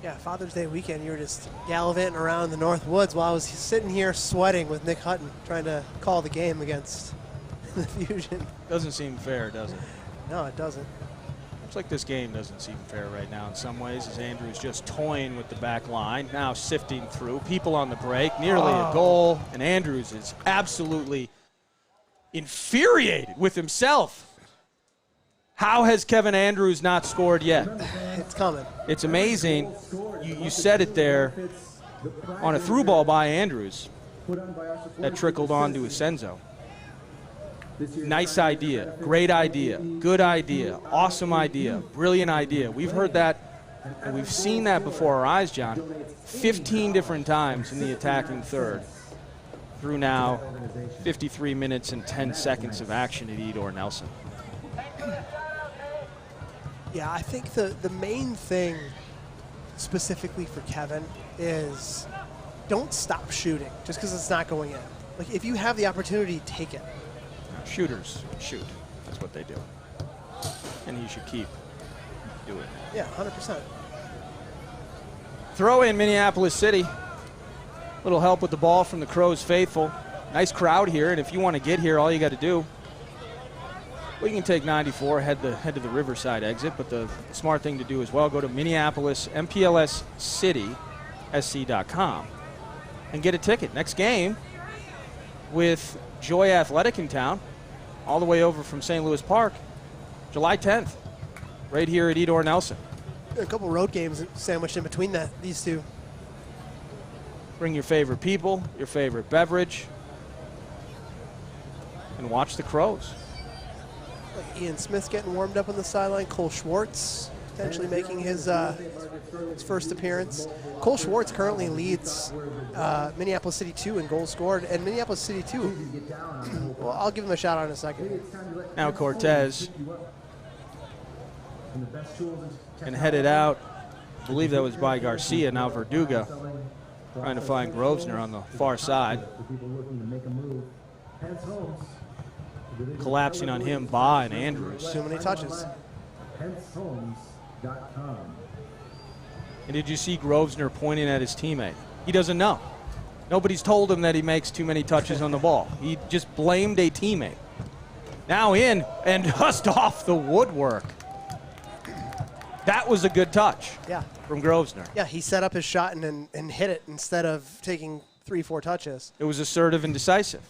Yeah, Father's Day weekend, you were just gallivanting around the North Woods while I was sitting here sweating with Nick Hutton trying to call the game against the Fusion. Doesn't seem fair, does it? No, it doesn't. Looks like this game doesn't seem fair right now in some ways, as Andrews just toying with the back line, now sifting through. People on the break, nearly a goal, and Andrews is absolutely infuriated with himself. How has Kevin Andrews not scored yet? It's coming. It's amazing. You said it there on a through ball by Andrews that trickled on to Asenzo. Nice idea, great idea, good idea, awesome idea, brilliant idea. We've heard that and we've seen that before our eyes, John, 15 different times in the attacking third through now 53 minutes and 10 seconds of action at Edor Nelson. Yeah, I think the main thing specifically for Kevin is don't stop shooting just because it's not going in. Like, if you have the opportunity, take it. Shooters shoot. That's what they do. And you should keep doing it. Yeah, 100%. Throw in Minneapolis City. Little help with the ball from the Crows faithful. Nice crowd here, and if you want to get here, all you got to do, well, you can take 94, head to the Riverside exit, but the smart thing to do as well, go to Minneapolis, Mpls City SC.com and get a ticket. Next game with Joy Athletic in town, all the way over from St. Louis Park, July 10th, right here at Edor Nelson. A couple road games sandwiched in between these two. Bring your favorite people, your favorite beverage, and watch the Crows. Like Ian Smith getting warmed up on the sideline. Cole Schwartz potentially making his first appearance. Cole Schwartz currently leads Minneapolis City 2 in goals scored, and Minneapolis City 2, well, I'll give him a shout out in a second. Now Cortez, and headed out, I believe that was by Garcia, now Verduga, trying to find Grosvenor on the far side. Collapsing on him, Ba and Andrews. Too many touches. And did you see Grosvenor pointing at his teammate? He doesn't know. Nobody's told him that he makes too many touches on the ball. He just blamed a teammate. Now in and just off the woodwork. That was a good touch. Yeah. From Grosvenor. Yeah, he set up his shot and hit it instead of taking 3-4 touches. It was assertive and decisive.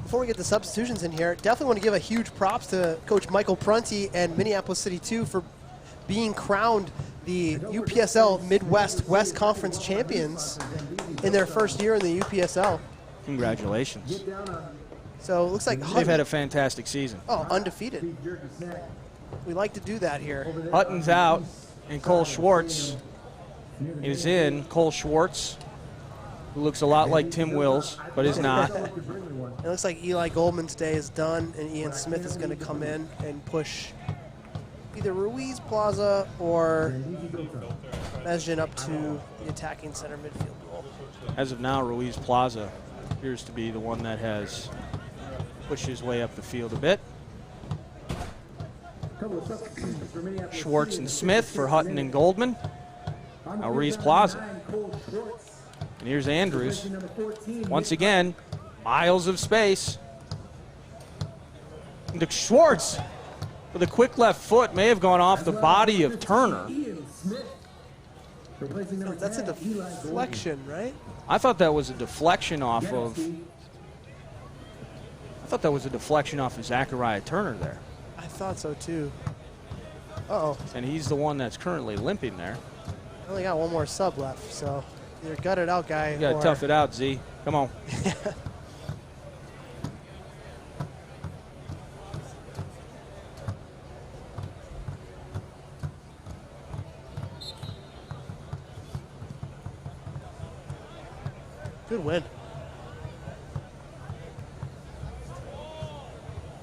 Before we get the substitutions in here, definitely want to give a huge props to Coach Michael Prunty and Minneapolis City 2 for being crowned the UPSL Midwest West Conference champions in their first year in the UPSL. Congratulations. So it looks like Hutton, they've had a fantastic season. Oh, undefeated. We like to do that here. Hutton's out, and Cole Schwartz is in. Cole Schwartz, who looks a lot like Tim Wills, but is not. It looks like Eli Goldman's day is done, and Ian Smith is going to come in and push either Ruiz Plaza or Mesjin up to the attacking center midfield role. As of now, Ruiz Plaza appears to be the one that has pushed his way up the field a bit. Schwartz and Smith for Hutton and Goldman. Now Ruiz Plaza. And here's Andrews. Once again, miles of space. And Schwartz with a quick left foot may have gone off the body of Turner. That's a deflection, right? I thought that was a deflection off of. I thought that was a deflection off of Zachariah Turner there. I thought so too. Uh-oh. And he's the one that's currently limping there. I only got one more sub left, so either gut it out, guy. You gotta tough it out, Z. Come on. Good win.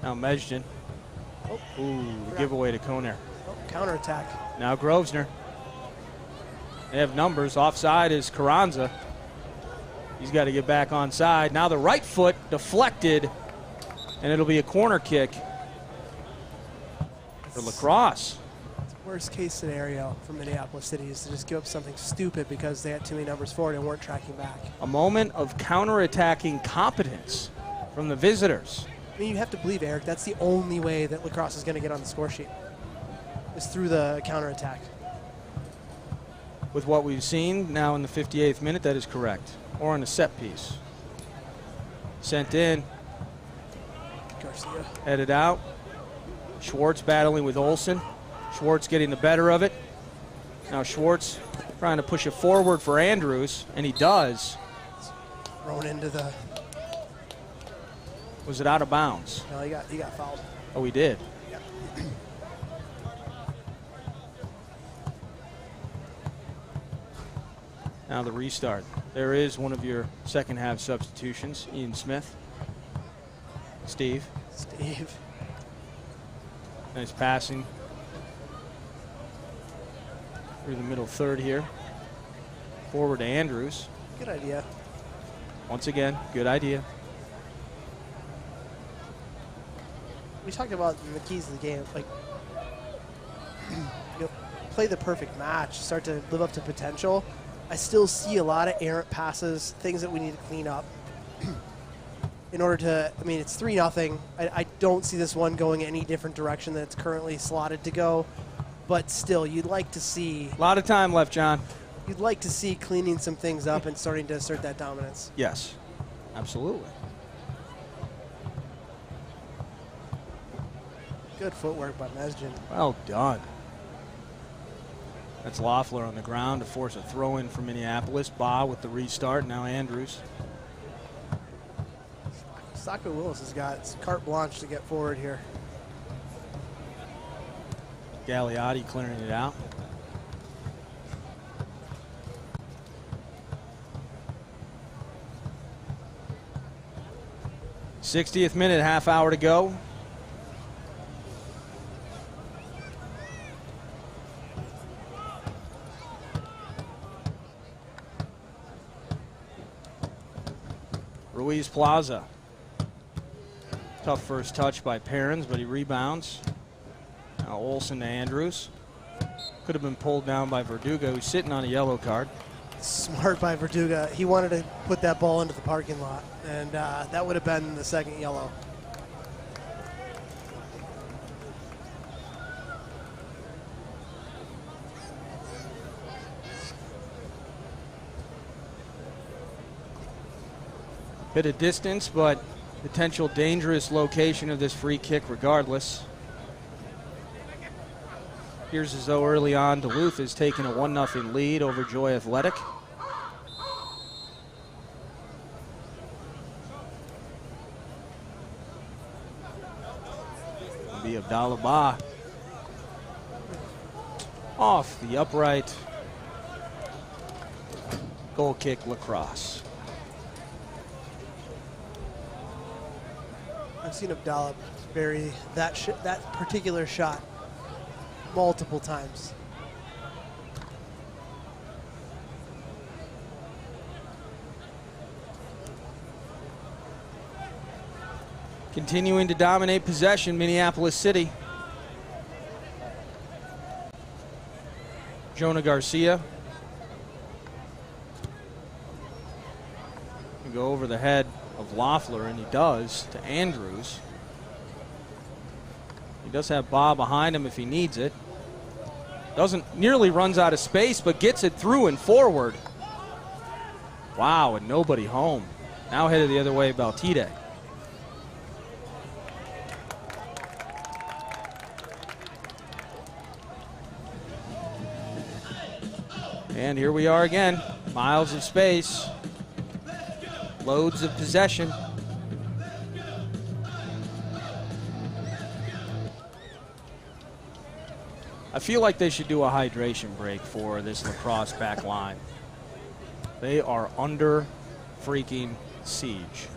Now Mesjin. Oh. Ooh, the giveaway to Koner. Oh, counterattack. Now Grosvenor. They have numbers. Offside is Carranza. He's got to get back on side. Now the right foot deflected, and it'll be a corner kick for La Crosse. Worst case scenario for Minneapolis City is to just give up something stupid because they had too many numbers forward and weren't tracking back. A moment of counterattacking competence from the visitors. I mean, you have to believe, Eric, that's the only way that La Crosse is going to get on the score sheet, is through the counterattack. With what we've seen now in the 58th minute, that is correct. Or on a set piece. Sent in. Garcia. Headed out. Schwartz battling with Olsen. Schwartz getting the better of it. Now Schwartz trying to push it forward for Andrews, and he does. Thrown into the... Was it out of bounds? No, he got fouled. Oh, he did. Yeah. Now the restart. There is one of your second half substitutions, Ian Smith. Steve. Nice passing through the middle third here. Forward to Andrews. Good idea. Once again, good idea. We talked about the keys of the game, like play the perfect match, start to live up to potential. I still see a lot of errant passes, things that we need to clean up in order to, I mean, it's 3-0. I don't see this one going any different direction than it's currently slotted to go, but still, you'd like to see. A lot of time left, John. You'd like to see cleaning some things up and starting to assert that dominance. Yes, absolutely. Good footwork by Mesjin. Well done. That's Loeffler on the ground to force a throw in for Minneapolis. Ba with the restart. Now Andrews. Sacco Willis has got carte blanche to get forward here. Gagliotti clearing it out. '60th minute, half hour to go. Ruiz Plaza. Tough first touch by Perrins, but he rebounds. Now Olsen to Andrews. Could have been pulled down by Verduga, who's sitting on a yellow card. Smart by Verduga. He wanted to put that ball into the parking lot, and that would have been the second yellow. Bit of distance, but potential dangerous location of this free kick regardless. Appears as though early on Duluth has taken a 1-0 lead over Joy Athletic. It'll be Abdallah Ba off the upright. Goal kick, La Crosse. I've seen Abdallah bury that particular shot multiple times. Continuing to dominate possession, Minneapolis City. Jonah Garcia. Go over the head of Loeffler, and he does, to Andrews. He does have Bob behind him if he needs it. Nearly runs out of space, but gets it through and forward. Wow, and nobody home. Now headed the other way, Baltide. And here we are again. Miles of space. Loads of possession. I feel like they should do a hydration break for this La Crosse back line. They are under freaking siege.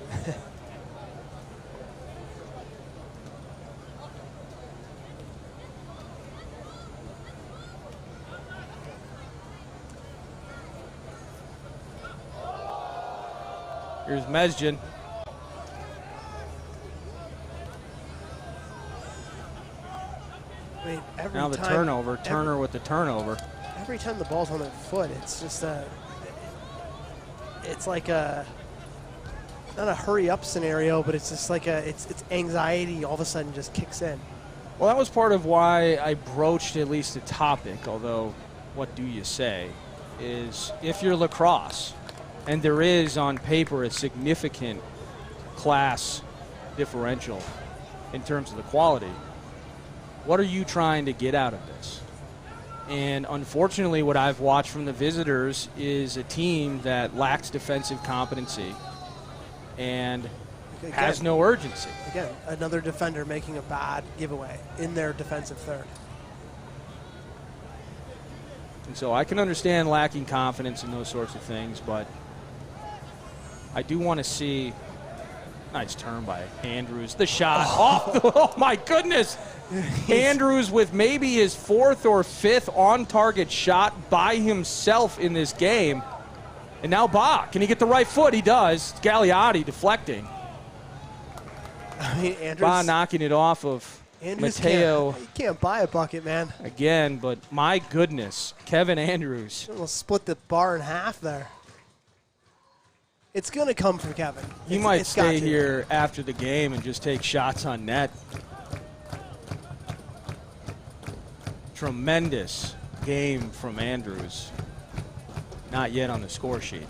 Here's Mesjin. I mean, Now the turnover. Turner with the turnover. Every time the ball's on their foot, it's just it's like a, not a hurry up scenario, but it's just like it's anxiety all of a sudden just kicks in. Well, that was part of why I broached at least a topic, although what do you say, is if you're lacrosse, and there is on paper a significant class differential in terms of the quality, what are you trying to get out of this? And unfortunately, what I've watched from the visitors is a team that lacks defensive competency and has no urgency. Again, another defender making a bad giveaway in their defensive third. And so I can understand lacking confidence in those sorts of things, but I do want to see, nice turn by Andrews, the shot. Oh my goodness. Andrews with maybe his 4th or 5th on-target shot by himself in this game. And now Bach, can he get the right foot? He does. Gagliotti deflecting. I mean, Andrews, Bach knocking it off of Mateo. You can't buy a bucket, man. Again, but my goodness, Kevin Andrews. We'll split the bar in half there. It's going to come from Kevin. He might stay here after the game and just take shots on net. Tremendous game from Andrews. Not yet on the score sheet.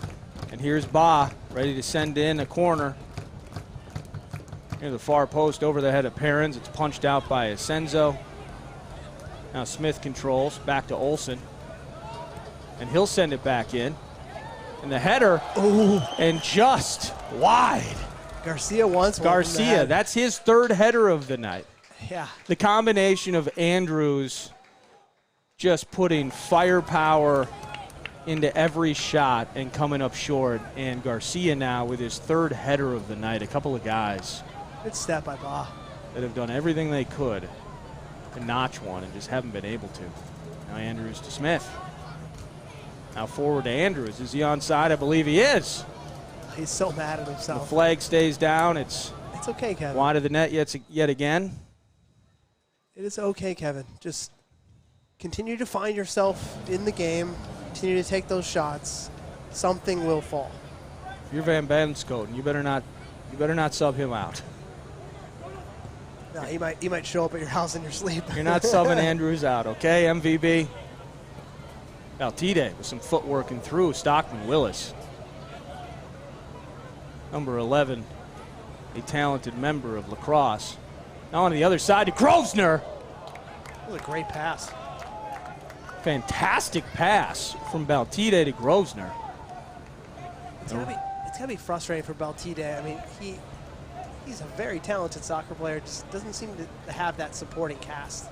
And here's Ba, ready to send in a corner. Near the far post over the head of Perrins. It's punched out by Asenzo. Now Smith controls, back to Olsen. And he'll send it back in. And the header, and just wide. Garcia wants one. Garcia, that's his 3rd header of the night. Yeah. The combination of Andrews just putting firepower into every shot and coming up short, and Garcia now with his 3rd header of the night. A couple of guys. Good step by Ba. That have done everything they could to notch one and just haven't been able to. Now Andrews to Smith. Now forward to Andrews. Is he onside? I believe he is. He's so mad at himself. The flag stays down. It's okay, Kevin. Wide of the net yet again. It is okay, Kevin. Just continue to find yourself in the game. Continue to take those shots. Something will fall. If you're Van Benskoten, you better not sub him out. No, he might show up at your house in your sleep. You're not subbing Andrews out, okay, MVB? Baltide with some footwork and through. Stockman Willis. Number 11, a talented member of lacrosse. Now on the other side to Grosvenor. That was a great pass. Fantastic pass from Baltide to Grosvenor. It's gotta be frustrating for Baltide. I mean, he's a very talented soccer player. Just doesn't seem to have that supporting cast.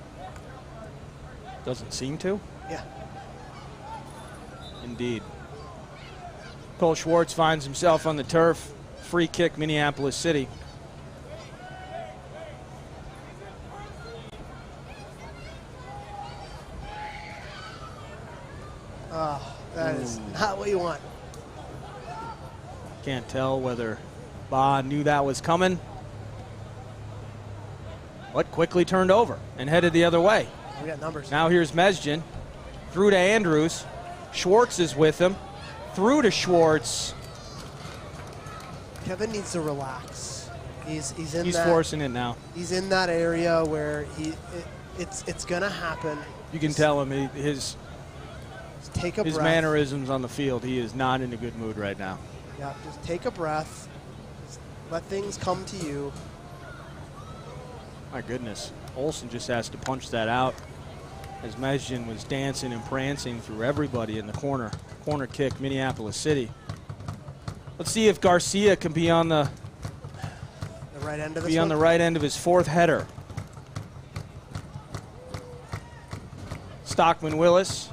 Doesn't seem to? Yeah. Indeed. Cole Schwartz finds himself on the turf. Free kick, Minneapolis City. Oh, that is not what you want. Can't tell whether Ba knew that was coming, but quickly turned over and headed the other way. We got numbers. Now here's Mesjin. Through to Andrews. Schwartz is with him. Through to Schwartz. Kevin needs to relax. He's forcing it now. He's in that area where it's gonna happen. You can tell him his take a breath. Mannerisms on the field. He is not in a good mood right now. Yeah, just take a breath. Just let things come to you. My goodness. Olsen just has to punch that out as Mesjin was dancing and prancing through everybody in the corner. Corner kick, Minneapolis City. Let's see if Garcia can be on the right end of this on the right end of his 4th header. Stockman Willis.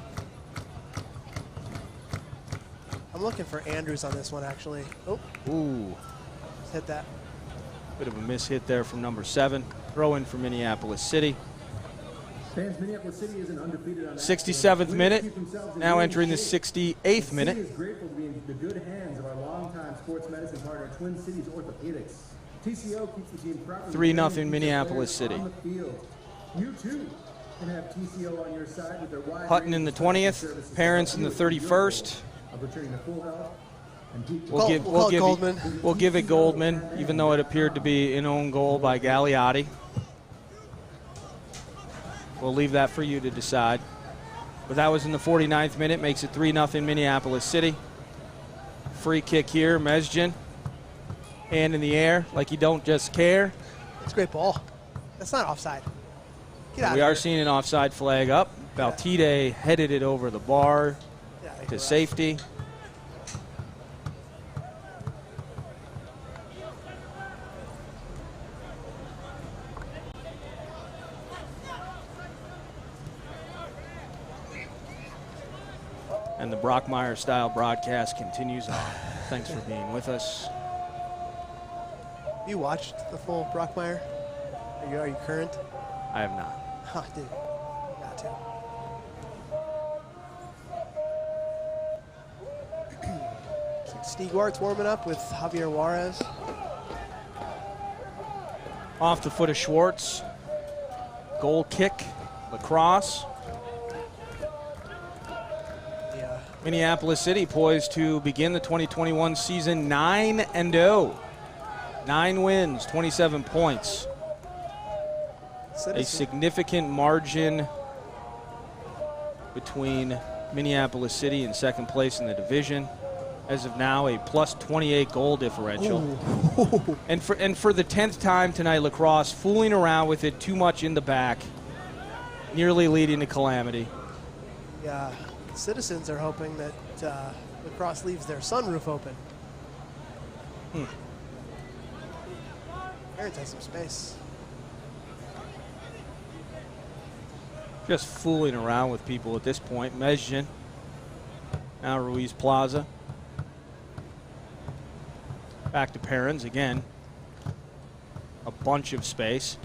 I'm looking for Andrews on this one, actually. Oh. Ooh. Just hit that. Bit of a miss hit there from number 7. Throw in for Minneapolis City. Fans, Minneapolis City isn't undefeated on 67th minute. Now entering the 68th minute. The city is grateful to be in the good hands of our longtime sports medicine partner, Twin Cities Orthopedics. TCO keeps the team properly 3-0 Minneapolis City. on the field. You too can have TCO on your side with their wide Hutton in the 20th, Parents in the 31st. of returning to full health. We'll give it Goldman, even though it appeared to be an own goal by Gagliotti. We'll leave that for you to decide. But that was in the 49th minute, makes it 3-0 Minneapolis City. Free kick here, Mesjin. Hand in the air, like you don't just care. It's a great ball. That's not offside. Get out We of are here. seeing an offside flag up. Baltide headed it over the bar to safety. And the Brockmeyer-style broadcast continues on. Thanks for being with us. You watched the full Brockmeyer? Are you current? I have not. Huh, dude. Got to. Stigwart's warming up with Javier Juarez. Off the foot of Schwartz. Goal kick, lacrosse. Yeah. Minneapolis City poised to begin the 2021 season 9-0. 9 wins, 27 points. A significant margin between Minneapolis City and second place in the division. As of now, a plus 28 goal differential. And for the 10th time tonight, lacrosse fooling around with it too much in the back, nearly leading to calamity. Yeah, citizens are hoping that lacrosse leaves their sunroof open. Parents has some space. Just fooling around with people at this point. Mesjin, now Ruiz Plaza. Back to Perrins again. A bunch of space.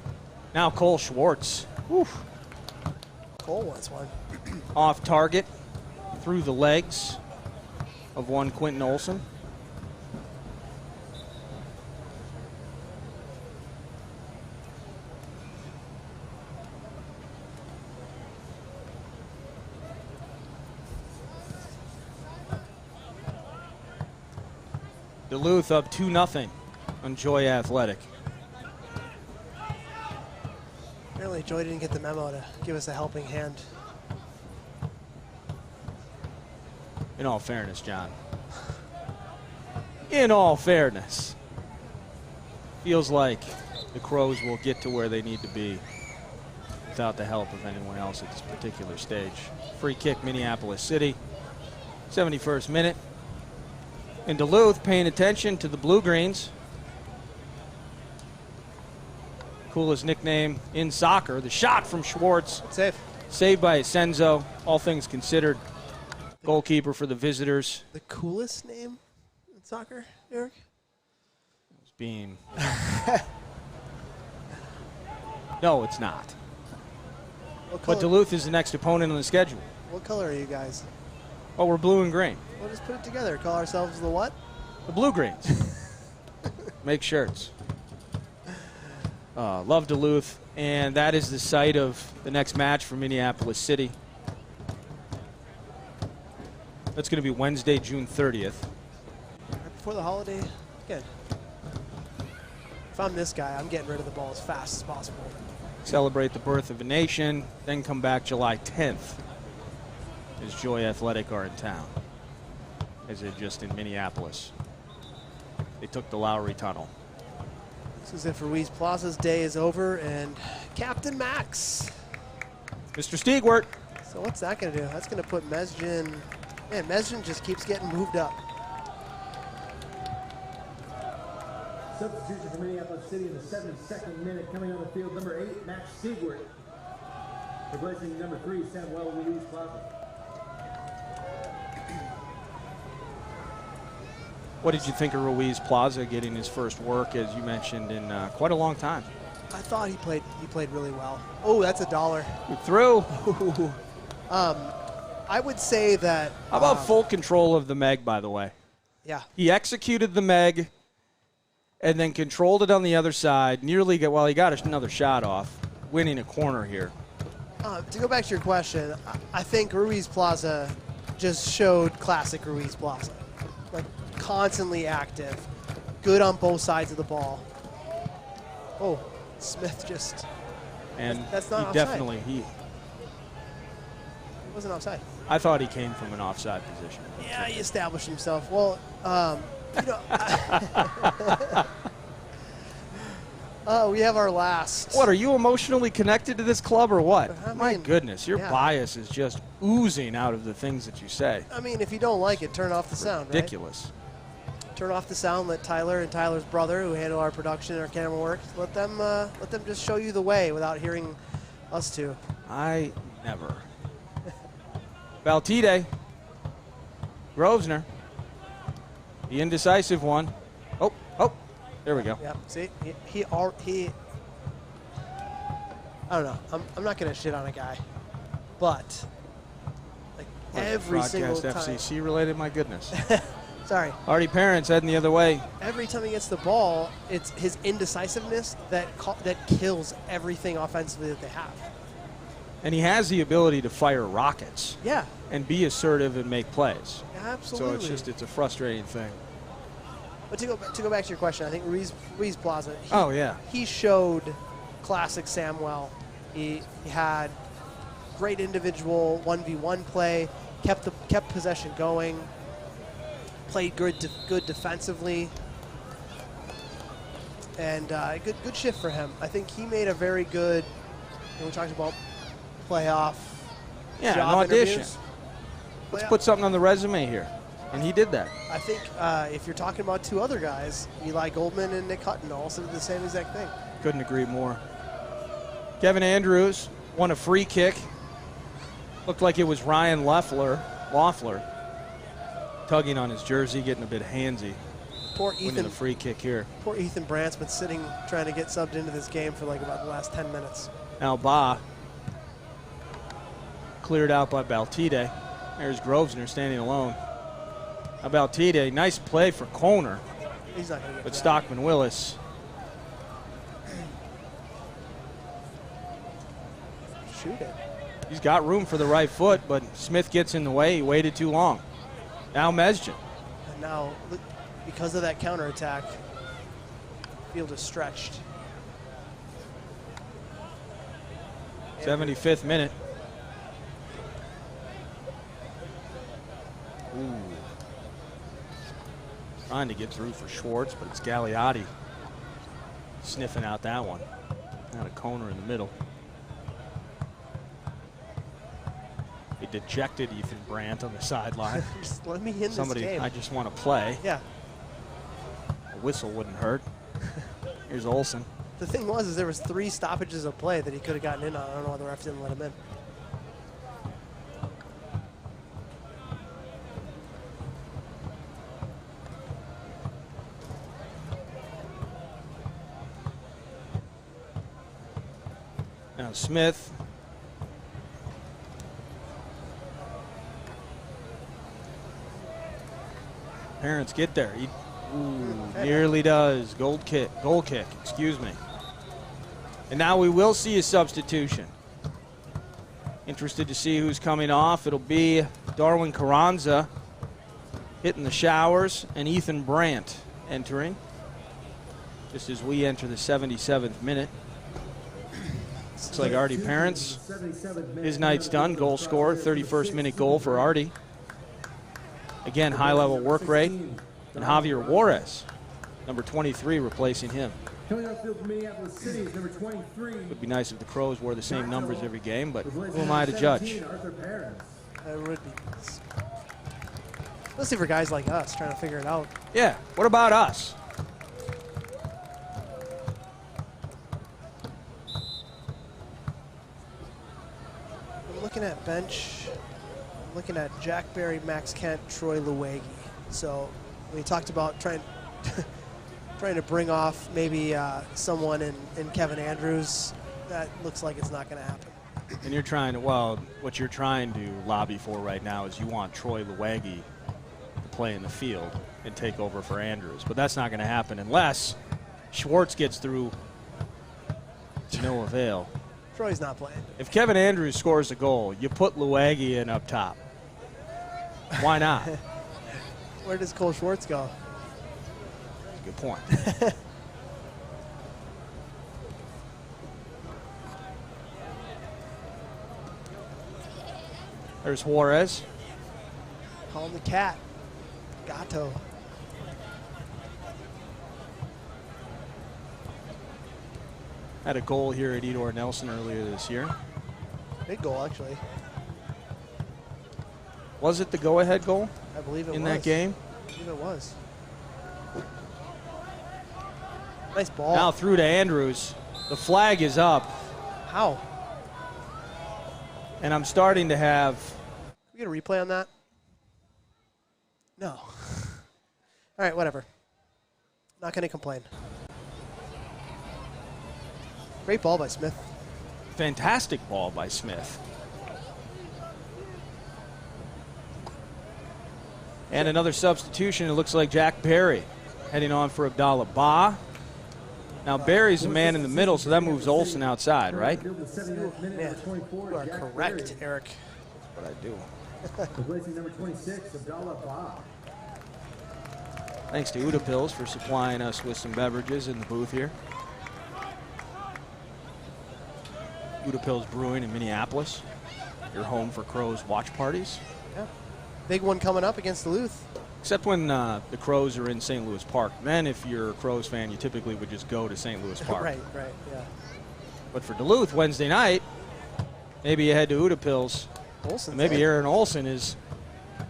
Now Cole Schwartz. Oof. Cole wants one. Off target, through the legs of one Quentin Olson. Duluth up 2-0 on Joy Athletic. Apparently Joy didn't get the memo to give us a helping hand. In all fairness, John. In all fairness. Feels like the Crows will get to where they need to be without the help of anyone else at this particular stage. Free kick, Minneapolis City. 71st minute. And Duluth paying attention to the Blue-Greens. Coolest nickname in soccer. The shot from Schwartz. Safe. Saved by Senzo. All things considered. Goalkeeper for the visitors. The coolest name in soccer, Eric? It's being... No, it's not. But Duluth is the next opponent on the schedule. What color are you guys? Oh, we're blue and green. We'll just put it together. Call ourselves the what? The Blue-Greens. Make shirts. Love Duluth, and that is the site of the next match for Minneapolis City. That's going to be Wednesday, June 30th. Right before the holiday. Good. If I'm this guy, I'm getting rid of the ball as fast as possible. Celebrate the birth of a nation, then come back July 10th as Joy Athletic are in town, as they're just in Minneapolis. They took the Lowry Tunnel. This is if Ruiz Plaza's day is over, and Captain Max. Mr. Stigwart. So what's that going to do? That's going to put Mesjin. Man, Mesjin just keeps getting moved up. Substitution for Minneapolis City in the 72nd minute. Coming on the field, number 8, Max Stigwart. Replacing number 3, Samuel Ruiz Plaza. What did you think of Ruiz Plaza getting his first work, as you mentioned, in quite a long time? I thought he played really well. Oh, that's $1. Through. I would say that. How about full control of the Meg, by the way? Yeah. He executed the Meg and then controlled it on the other side. Nearly got, well, he got another shot off, winning a corner here. To go back to your question, I think Ruiz Plaza just showed classic Ruiz Plaza. Like, constantly active, good on both sides of the ball. Oh, Smith just... And that's not he offside. definitely... It wasn't offside. I thought he came from an offside position. Yeah, he established himself. Well, you know... we have our last. What, are you emotionally connected to this club or what? I mean, My goodness, your yeah. bias is just oozing out of the things that you say. I mean, if you don't like it, turn off the sound, Ridiculous. Right? Turn off the sound, let Tyler and Tyler's brother, who handle our production and our camera work, let them just show you the way without hearing us two. I never. Baltide. Grosvenor. The indecisive one. Oh, there we go. Yep. See, he I don't know. I'm not gonna shit on a guy, but like every single time. FCC related. My goodness. Sorry. Artie Parents heading the other way. Every time he gets the ball, it's his indecisiveness that kills everything offensively that they have. And he has the ability to fire rockets. Yeah. And be assertive and make plays. Absolutely. So it's a frustrating thing. But to go back to your question, I think Ruiz Plaza. He showed classic Samwell. He had great individual 1v1 play, kept possession going, played good defensively, and good shift for him. I think he made a very good. We talked about playoff. Yeah, job an audition. interviews. Let's put something on the resume here. And he did that. I think if you're talking about two other guys, Eli Goldman and Nick Hutton also did the same exact thing. Couldn't agree more. Kevin Andrews won a free kick. Looked like it was Ryan Loeffler tugging on his jersey, getting a bit handsy. Poor Ethan. Winning a free kick here. Poor Ethan Brandt's been sitting trying to get subbed into this game for like about the last 10 minutes. Now Ba cleared out by Baltide. There's Grosvenor standing alone. Baltide, nice play for Koner. He's not going to get But that. Stockman Willis. Shoot it. He's got room for the right foot, but Smith gets in the way. He waited too long. Now Mesjan. And now, look, because of that counterattack, field is stretched. 75th minute. Ooh. Trying to get through for Schwartz, but it's Gagliotti sniffing out that one. Not a corner in the middle. A dejected Ethan Brandt on the sideline. Just let me in Somebody, this game. I just want to play. Yeah. A whistle wouldn't hurt. Here's Olsen. The thing was, there was 3 stoppages of play that he could have gotten in on. I don't know why the ref didn't let him in. Now Smith. Parents get there. He nearly does. Goal kick, excuse me. And now we will see a substitution. Interested to see who's coming off. It'll be Darwin Carranza hitting the showers and Ethan Brandt entering just as we enter the 77th minute. Looks like Artie Parents, his night's done. Goal scorer, 31st minute goal for Artie. Again, high level work rate. And Javier Juarez, number 23, replacing him. Coming off field for Minneapolis City is number 23. Would be nice if the Crows wore the same numbers every game, but who am I to judge? Arthur Parents. It would be nice. Especially for guys like us trying to figure it out. Yeah, what about us? I'm looking at bench. I'm looking at Jack Berry, Max Kent, Troy Luegi. So we talked about trying to bring off maybe someone in Kevin Andrews. That looks like it's not going to happen. And you're trying to, well, what you're trying to lobby for right now is you want Troy Luegi to play in the field and take over for Andrews. But that's not going to happen unless Schwartz gets through to no avail. Troy's not playing. If Kevin Andrews scores a goal, you put Luagi in up top. Why not? Where does Cole Schwartz go? Good point. There's Juarez. Call him the cat. Gato. Had a goal here at Edor Nelson earlier this year. Big goal, actually. Was it the go-ahead goal I believe it was. in that game? I believe it was. Nice ball. Now through to Andrews. The flag is up, How? and I'm starting to have... Can we get a replay on that? No. All right, whatever. Not going to complain. Great ball by Smith. Fantastic ball by Smith. And another substitution. It looks like Jack Barry heading on for Abdallah Ba. Now Barry's a man in the middle, so that moves Olsen outside, right? Man, you are correct, Eric. That's what I do. Replacing number 26, Abdallah Ba. Thanks to Mpls for supplying us with some beverages in the booth here. Mpls Brewing in Minneapolis. Your home for Crows watch parties. Yeah. Big one coming up against Duluth. Except when the Crows are in St. Louis Park. Then if you're a Crows fan, you typically would just go to St. Louis Park. Right, yeah. But for Duluth, Wednesday night, maybe you head to Mpls. Olsen's Maybe in. Aaron Olsen is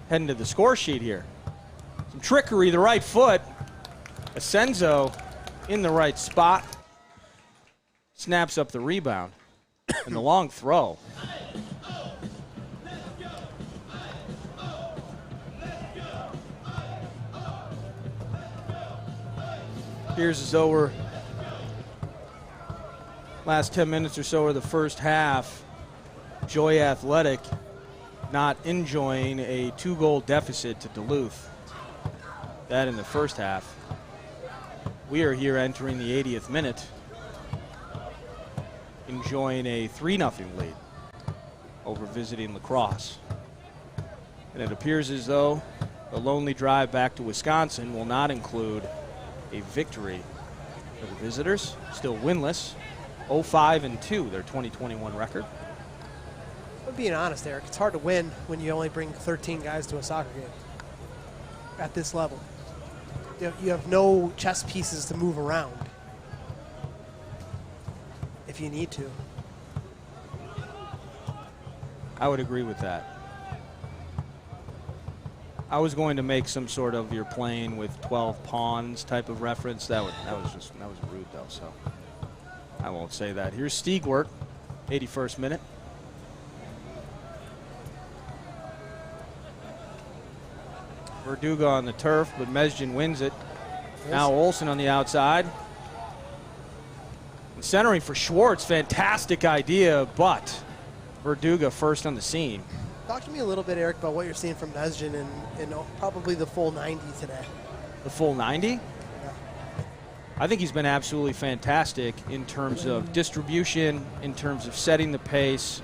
heading to the score sheet here. Some trickery, the right foot. Asenzo in the right spot. Snaps up the rebound. And the long throw. Appears as though we're last 10 minutes or so of the first half. Joy Athletic not enjoying a 2-goal deficit to Duluth. That in the first half. We are here entering the 80th minute, enjoying a 3-0 lead over visiting La Crosse. And it appears as though the lonely drive back to Wisconsin will not include a victory for the visitors. Still winless, 0-5-2, their 2021 record. I'm being honest, Eric. It's hard to win when you only bring 13 guys to a soccer game at this level. You have no chess pieces to move around if you need to. I would agree with that. I was going to make some sort of you're playing with 12 pawns type of reference. That was rude though, so I won't say that. Here's Stiegwart, 81st minute. Verduga on the turf, but Mesjin wins it. Now Olsen on the outside. And centering for Schwartz, fantastic idea, but Verduga first on the scene. Talk to me a little bit, Eric, about what you're seeing from Mesjin in probably the full 90 today. The full 90? Yeah. I think he's been absolutely fantastic in terms of distribution, in terms of setting the pace,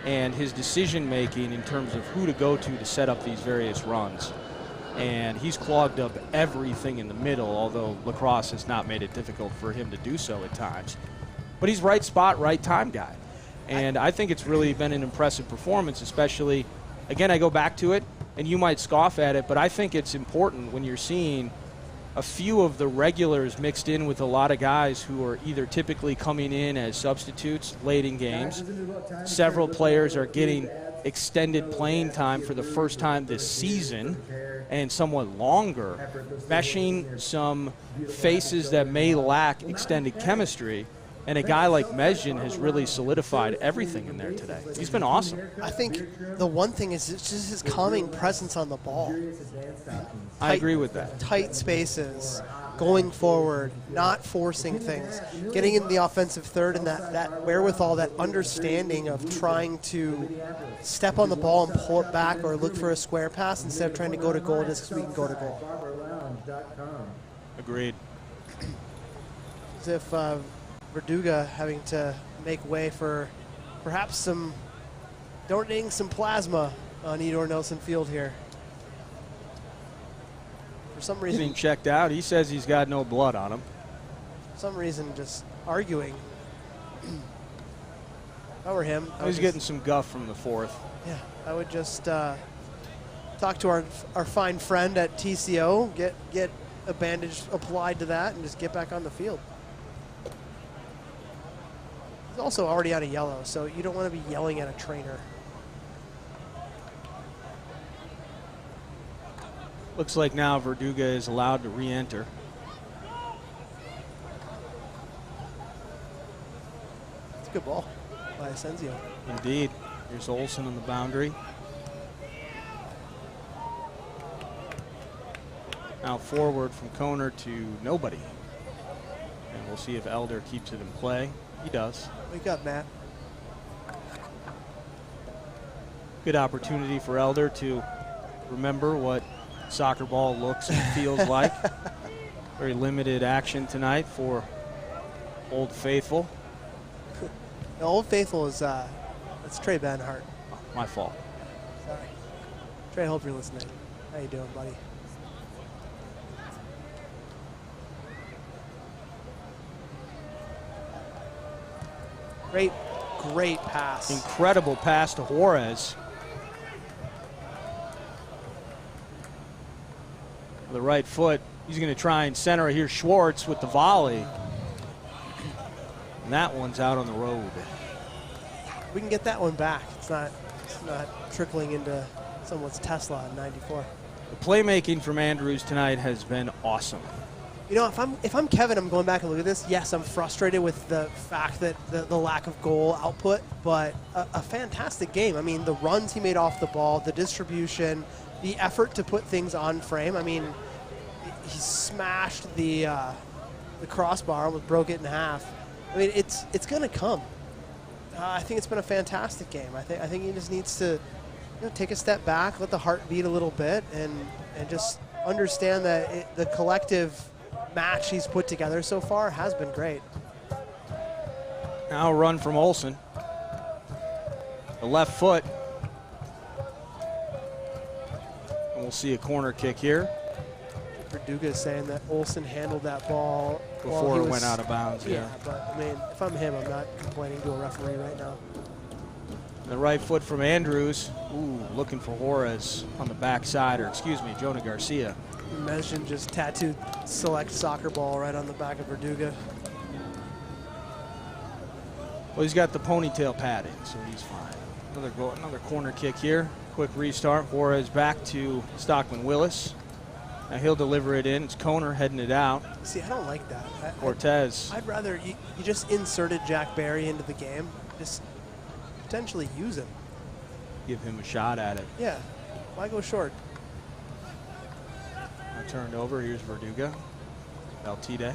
and his decision-making in terms of who to go to set up these various runs. And he's clogged up everything in the middle, although La Crosse has not made it difficult for him to do so at times. But he's right spot, right time guy. And I think it's really been an impressive performance, especially, again, I go back to it, and you might scoff at it, but I think it's important when you're seeing a few of the regulars mixed in with a lot of guys who are either typically coming in as substitutes late in games. Several players are getting extended playing time for the first time this season and somewhat longer, meshing some faces that may lack extended chemistry. And a guy like Mesjin has really solidified everything in there today. He's been awesome. I think the one thing is it's just his calming presence on the ball. I agree with that. Tight spaces, going forward, not forcing things, getting in the offensive third, and that wherewithal, that understanding of trying to step on the ball and pull it back or look for a square pass instead of trying to go to goal just because we can go to goal. Agreed. As if Verduga having to make way for perhaps donating some plasma on Edor Nelson Field here. For some reason, Getting checked out. He says he's got no blood on him. For some reason, just arguing. If I were him, He's getting some guff from the fourth. Yeah, I would just talk to our fine friend at TCO, get a bandage applied to that, and just get back on the field. He's also already out of yellow, so you don't want to be yelling at a trainer. Looks like now Verduga is allowed to re-enter. It's a good ball by Asensio. Indeed. Here's Olsen on the boundary. Now forward from Koner to nobody. And we'll see if Elder keeps it in play. He does. Wake up, Matt. Good opportunity for Elder to remember what soccer ball looks and feels like. Very limited action tonight for Old Faithful. The Old Faithful is that's Trey Banhart. Oh, my fault. Sorry. Trey, I hope you're listening. How you doing, buddy? Great pass. Incredible pass to Juarez. The right foot. He's going to try and center it here. Schwartz with the volley. And that one's out on the road. We can get that one back. It's not trickling into someone's Tesla in '94. The playmaking from Andrews tonight has been awesome. You know, if I'm Kevin, I'm going back and look at this. Yes, I'm frustrated with the fact that the lack of goal output, but a fantastic game. I mean, the runs he made off the ball, the distribution, the effort to put things on frame. I mean, he smashed the crossbar, almost broke it in half. I mean, it's going to come. I think it's been a fantastic game. I think he just needs to take a step back, let the heart beat a little bit, and just understand that the collective match he's put together so far has been great. Now a run from Olsen. The left foot. And we'll see a corner kick here. Verduga is saying that Olsen handled that ball before it went out of bounds. Yeah, but I mean, if I'm him, I'm not complaining to a referee right now. The right foot from Andrews. Ooh, looking for Juarez on the backside, or excuse me, Jonah Garcia. Imagine just tattooed select soccer ball right on the back of Verduga. Well, he's got the ponytail padding, so he's fine. Another corner kick here. Quick restart. Juarez back to Stockman Willis. Now he'll deliver it in. It's Koner heading it out. See, I don't like that. Cortez. I'd rather you just inserted Jack Barry into the game. Just potentially use him. Give him a shot at it. Yeah. Why go short? Now turned over. Here's Verduga. Valtide.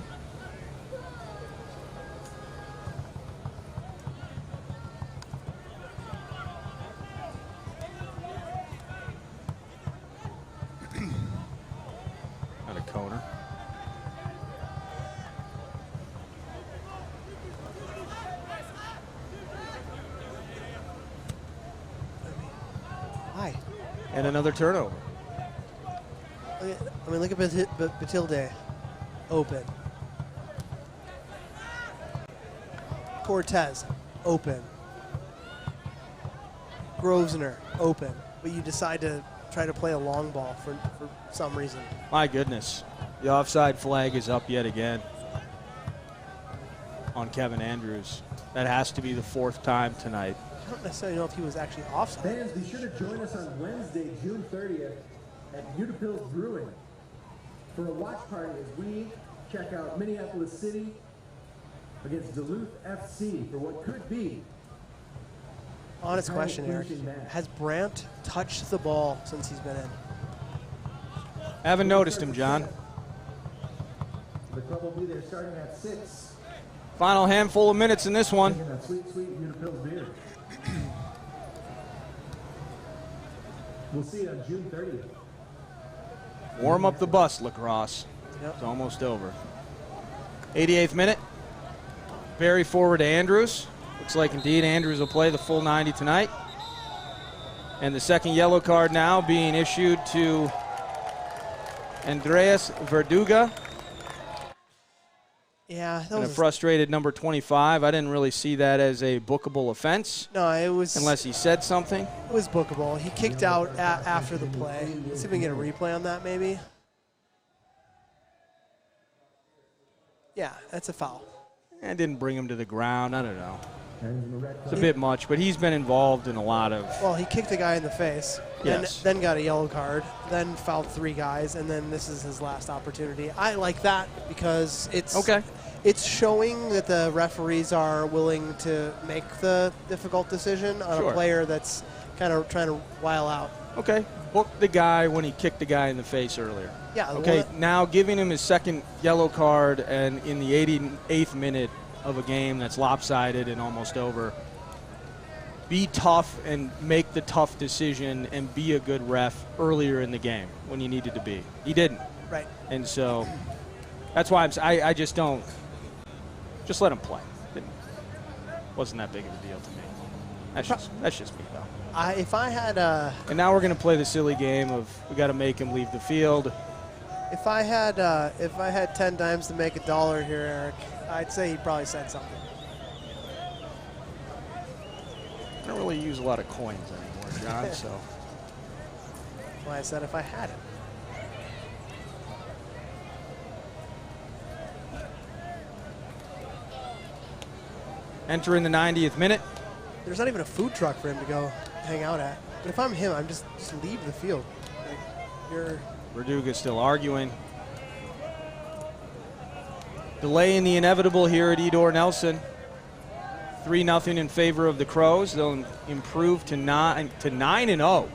Got a Koner. Why? And another turnover. I mean, look at Batilde. Open. Cortez. Open. Grosvenor. Open. But you decide to try to play a long ball for some reason. My goodness. The offside flag is up yet again on Kevin Andrews. That has to be the fourth time tonight. I don't necessarily know if he was actually offside. Fans, be sure to join us on Wednesday, June 30th at Mpls Brewing for a watch party as we check out Minneapolis City against Duluth FC for what could be. Honest question, Eric. Match. Has Brandt touched the ball since he's been in? Haven't noticed him, John. The club will be there starting at 6. Final handful of minutes in this one. Drinking that sweet, sweet Mpls beer. We'll see you on June 30th. Warm up the bus, Lacrosse. Yep. It's almost over. 88th minute. Barry forward to Andrews. Looks like indeed Andrews will play the full 90 tonight. And the second yellow card now being issued to Andreas Verduga. Yeah, that And a was frustrated number 25. I didn't really see that as a bookable offense. no. It was Unless he said something. It was bookable. He kicked out after the play. Let's see if we can get a replay on that, maybe. Yeah, that's a foul. And didn't bring him to the ground. I don't know. And in the red It's a bit much, but he's been involved in a lot of. Well, he kicked a guy in the face, Yes. then got a yellow card, then fouled 3 guys, and then this is his last opportunity. I like that because it's Okay. It's showing that the referees are willing to make the difficult decision on Sure. a player that's kind of trying to while out. Okay. Book the guy when he kicked the guy in the face earlier. Yeah. Okay, now giving him his second yellow card and in the 88th minute of a game that's lopsided and almost over, be tough and make the tough decision and be a good ref earlier in the game when you needed to be. He didn't. Right. And so that's why I just don't. Just let him play. It wasn't that big of a deal to me. That's just me, though. If I had And now we're going to play the silly game of we got to make him leave the field. if I had 10 dimes to make $1 here, Eric, I'd say he probably said something. I don't really use a lot of coins anymore, John, so. That's why I said if I had it. Entering the 90th minute. There's not even a food truck for him to go hang out at. But if I'm him, I'm just leave the field. Like, you're Verduga still arguing. Delaying the inevitable here at Edor Nelson. 3-0 in favor of the Crows. They'll improve to 9-0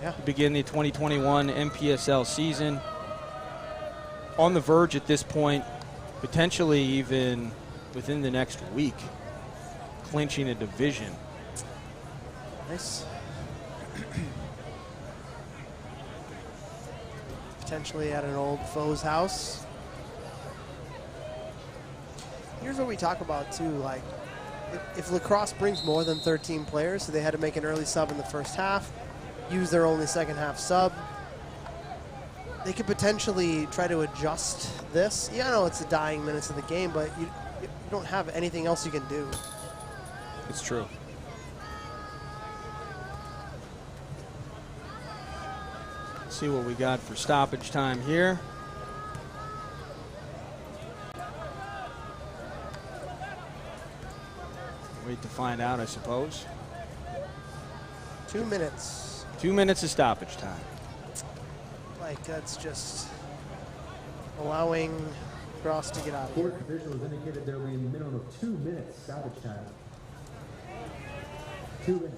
yeah. to begin the 2021 NPSL season. On the verge at this point, potentially even within the next week, clinching a division. Nice. Potentially at an old foe's house. Here's what we talk about too, like if Lacrosse brings more than 13 players, so they had to make an early sub in the first half, use their only second half sub, they could potentially try to adjust this. Yeah, I know it's the dying minutes of the game, but you don't have anything else you can do. It's true. Let's see what we got for stoppage time here. Wait to find out, I suppose. 2 minutes. 2 minutes of stoppage time. Like, that's just allowing Crosse to get out of here. Court officials indicated there will be a minimum of 2 minutes stoppage time. 2 minutes.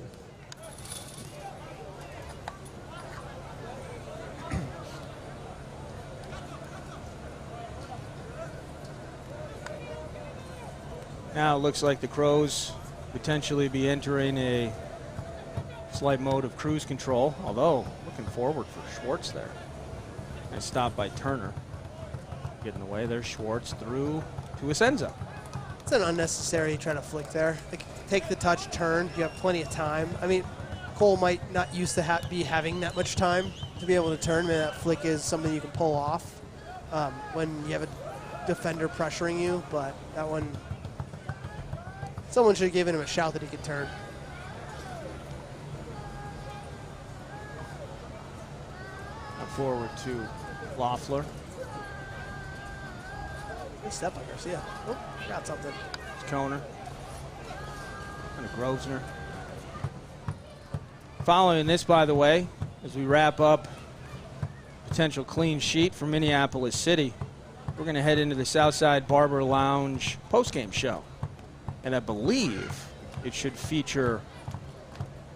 Now it looks like the Crows potentially be entering a slight mode of cruise control, although looking forward for Schwartz there. And stopped by Turner. Getting away there, Schwartz through to his end zone. It's an unnecessary try to flick there. Like, take the touch, turn. You have plenty of time. I mean, Cole might not used to be having that much time to be able to turn. Maybe that flick is something you can pull off when you have a defender pressuring you. But that one, someone should have given him a shout that he could turn. Now forward to Loeffler. Good step on Garcia. Oh, got something. It's Koner. And a Grosvenor. Following this, by the way, as we wrap up potential clean sheet for Minneapolis City, we're going to head into the Southside Barber Lounge postgame show. And I believe it should feature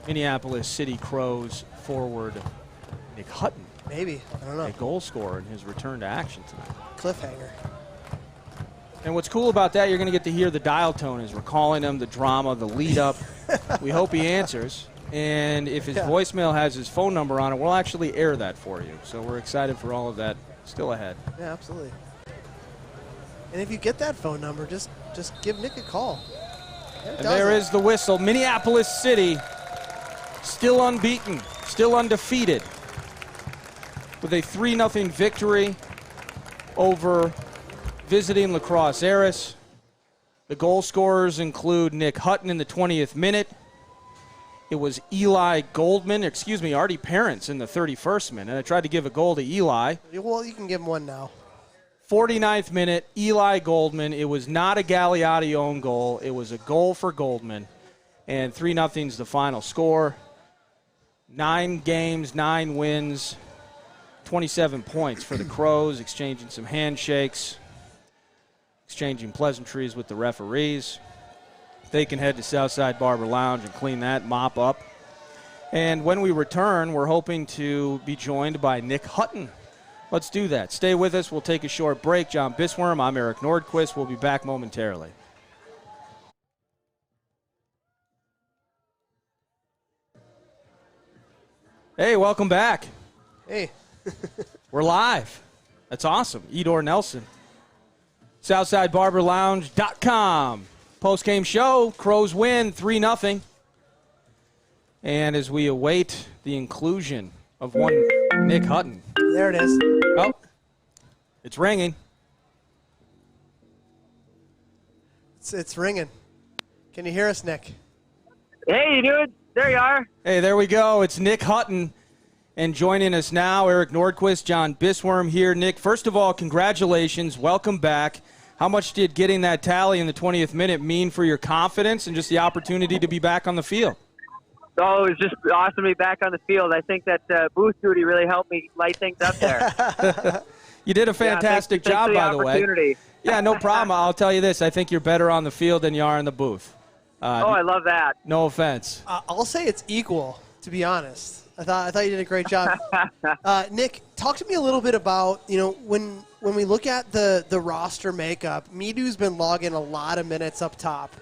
Minneapolis City Crows forward Nick Hutton, Maybe. I don't know. a goal scorer in his return to action tonight. Cliffhanger. And what's cool about that, you're going to get to hear the dial tone as we're calling him, the drama, the lead-up. We hope he answers. And if his voicemail has his phone number on it, we'll actually air that for you. So we're excited for all of that still ahead. Yeah, absolutely. And if you get that phone number, just give Nick a call. And there is the whistle. Minneapolis City still unbeaten, still undefeated, with a 3-0 victory over visiting Crosse Aris. The goal scorers include Nick Hutton in the 20th minute. It was Artie Parents in the 31st minute. I tried to give a goal to Eli. Well, you can give him one now. 49th minute, Eli Goldman. It was not a Gagliotti own goal. It was a goal for Goldman. And 3-0 is the final score. 9 games, 9 wins, 27 points for the Crows, exchanging some handshakes, exchanging pleasantries with the referees. They can head to Southside Barber Lounge and clean that mop up. And when we return, we're hoping to be joined by Nick Hutton. Let's do that. Stay with us. We'll take a short break. John Bisworm, I'm Eric Nordquist. We'll be back momentarily. Hey, welcome back. Hey. We're live. That's awesome. Edor Nelson. SouthsideBarberLounge.com. Post-game show. Crows win 3-0. And as we await the inclusion of one Nick Hutton. There it is. Oh, it's ringing. It's ringing. Can you hear us, Nick? Hey, dude. There you are. Hey, there we go. It's Nick Hutton. And joining us now, Eric Nordquist, John Bisworm here. Nick, first of all, congratulations. Welcome back. How much did getting that tally in the 20th minute mean for your confidence and just the opportunity to be back on the field? Oh, it was just awesome to be back on the field. I think that booth duty really helped me light things up there. You did a fantastic job, by the way. Yeah, no problem. I'll tell you this. I think you're better on the field than you are in the booth. I love that. No offense. I'll say it's equal, to be honest. I thought you did a great job. Nick, talk to me a little bit about, when we look at the roster makeup, Midu's been logging a lot of minutes up top.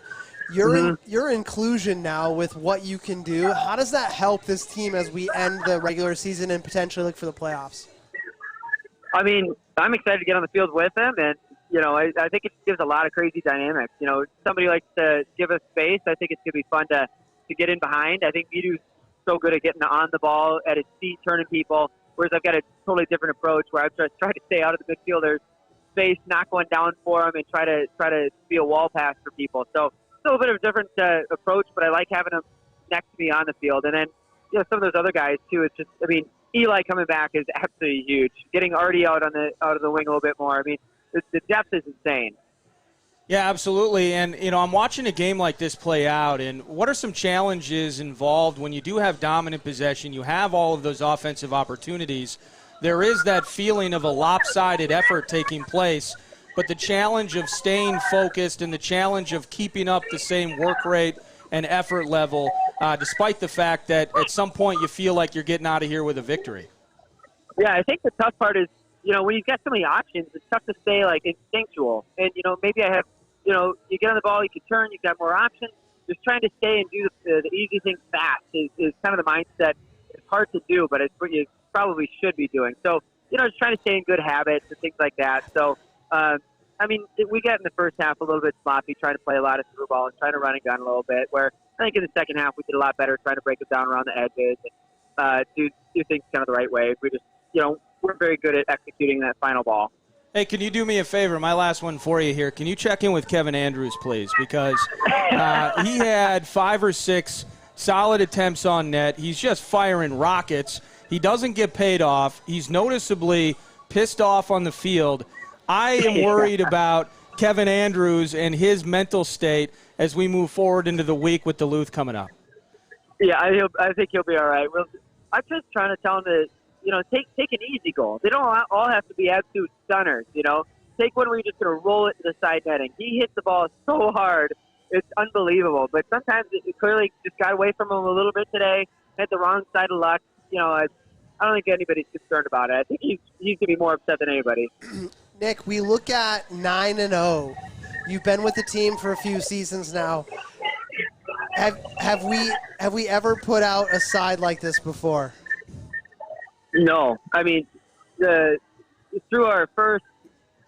Your inclusion now with what you can do, how does that help this team as we end the regular season and potentially look for the playoffs? I mean, I'm excited to get on the field with him, and, I think it gives a lot of crazy dynamics. Somebody likes to give us space. I think it's going to be fun to get in behind. I think Midu's so good at getting on the ball, at his feet, turning people, whereas I've got a totally different approach where I'm just trying to stay out of the midfielder's space, knock one down for him, and try to be a wall pass for people. So it's a little bit of a different approach, but I like having him next to me on the field. And then, some of those other guys too. It's just, Eli coming back is absolutely huge. Getting Artie out of the wing a little bit more. The depth is insane. Yeah, absolutely. And, I'm watching a game like this play out, and what are some challenges involved when you do have dominant possession, you have all of those offensive opportunities. There is that feeling of a lopsided effort taking place, but the challenge of staying focused and the challenge of keeping up the same work rate and effort level, despite the fact that at some point you feel like you're getting out of here with a victory. Yeah, I think the tough part is, when you get so many options, it's tough to stay, instinctual. And, maybe I have, you get on the ball, you can turn, you've got more options. Just trying to stay and do the easy things fast is kind of the mindset. It's hard to do, but it's what you probably should be doing. So, just trying to stay in good habits and things like that. So, we got in the first half a little bit sloppy, trying to play a lot of through ball and trying to run and gun a little bit, where I think in the second half we did a lot better trying to break it down around the edges and do things kind of the right way. We just, we're very good at executing that final ball. Hey, can you do me a favor? My last one for you here. Can you check in with Kevin Andrews, please? Because he had 5 or 6 solid attempts on net. He's just firing rockets. He doesn't get paid off. He's noticeably pissed off on the field. I am worried about Kevin Andrews and his mental state as we move forward into the week with Duluth coming up. Yeah, I think he'll be all right. I'm just trying to tell him to, take an easy goal. They don't all have to be absolute stunners, Take one where you're just going to roll it to the side netting. He hits the ball so hard, it's unbelievable. But sometimes it clearly just got away from him a little bit today, had the wrong side of luck. I don't think anybody's concerned about it. I think he's going to be more upset than anybody. Nick, we look at 9-0 You've been with the team for a few seasons now. Have we ever put out a side like this before? No. I mean, through our first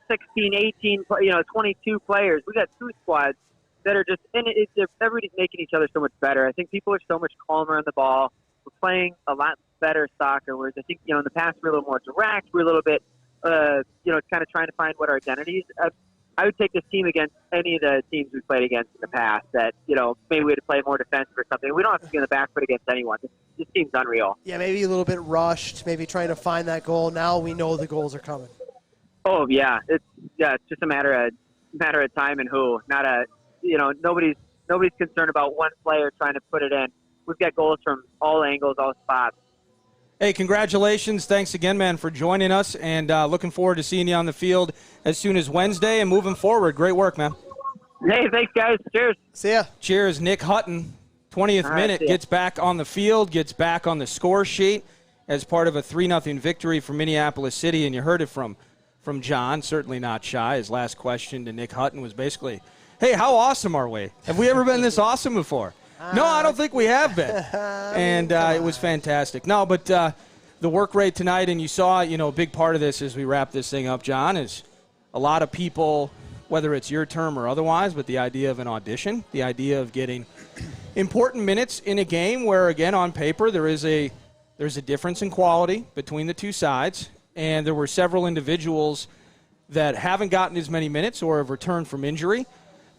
16, 18, 22 players, we got 2 squads that are just everybody's making each other so much better. I think people are so much calmer on the ball. We're playing a lot better soccer, whereas I think, in the past we're a little more direct. We're a little bit, kind of trying to find what our identities. I would take this team against any of the teams we played against in the past that, maybe we had to play more defensive or something. We don't have to be on the back foot against anyone. This team's unreal. Yeah, maybe a little bit rushed, maybe trying to find that goal. Now we know the goals are coming. Oh, yeah. It's just a matter of time and who. Not nobody's concerned about one player trying to put it in. We've got goals from all angles, all spots. Hey, congratulations. Thanks again, man, for joining us, and looking forward to seeing you on the field as soon as Wednesday and moving forward. Great work, man. Hey, thanks, guys. Cheers. See ya. Cheers. Nick Hutton, 20th minute, gets back on the field, gets back on the score sheet as part of a 3-0 victory for Minneapolis City, and you heard it from John, certainly not shy. His last question to Nick Hutton was basically, hey, how awesome are we? Have we ever been this awesome before? No, I don't think we have been. And it was fantastic. No, but the work rate tonight, and you saw, a big part of this as we wrap this thing up, John, is a lot of people, whether it's your term or otherwise, but the idea of an audition, the idea of getting important minutes in a game where, again, on paper, there's a difference in quality between the two sides, and there were several individuals that haven't gotten as many minutes or have returned from injury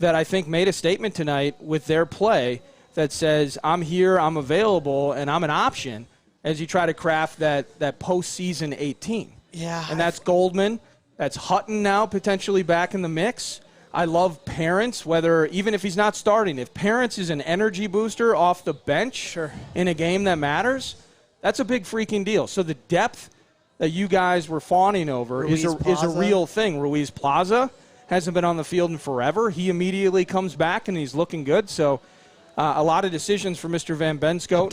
that I think made a statement tonight with their play that says, I'm here, I'm available, and I'm an option as you try to craft that postseason 18. Yeah. And that's Goldman. That's Hutton now potentially back in the mix. I love Parents, even if he's not starting. If Parents is an energy booster off the bench in a game that matters, that's a big freaking deal. So the depth that you guys were fawning over is a real thing. Ruiz Plaza hasn't been on the field in forever. He immediately comes back, and he's looking good. So a lot of decisions for Mr. Van Benskoten.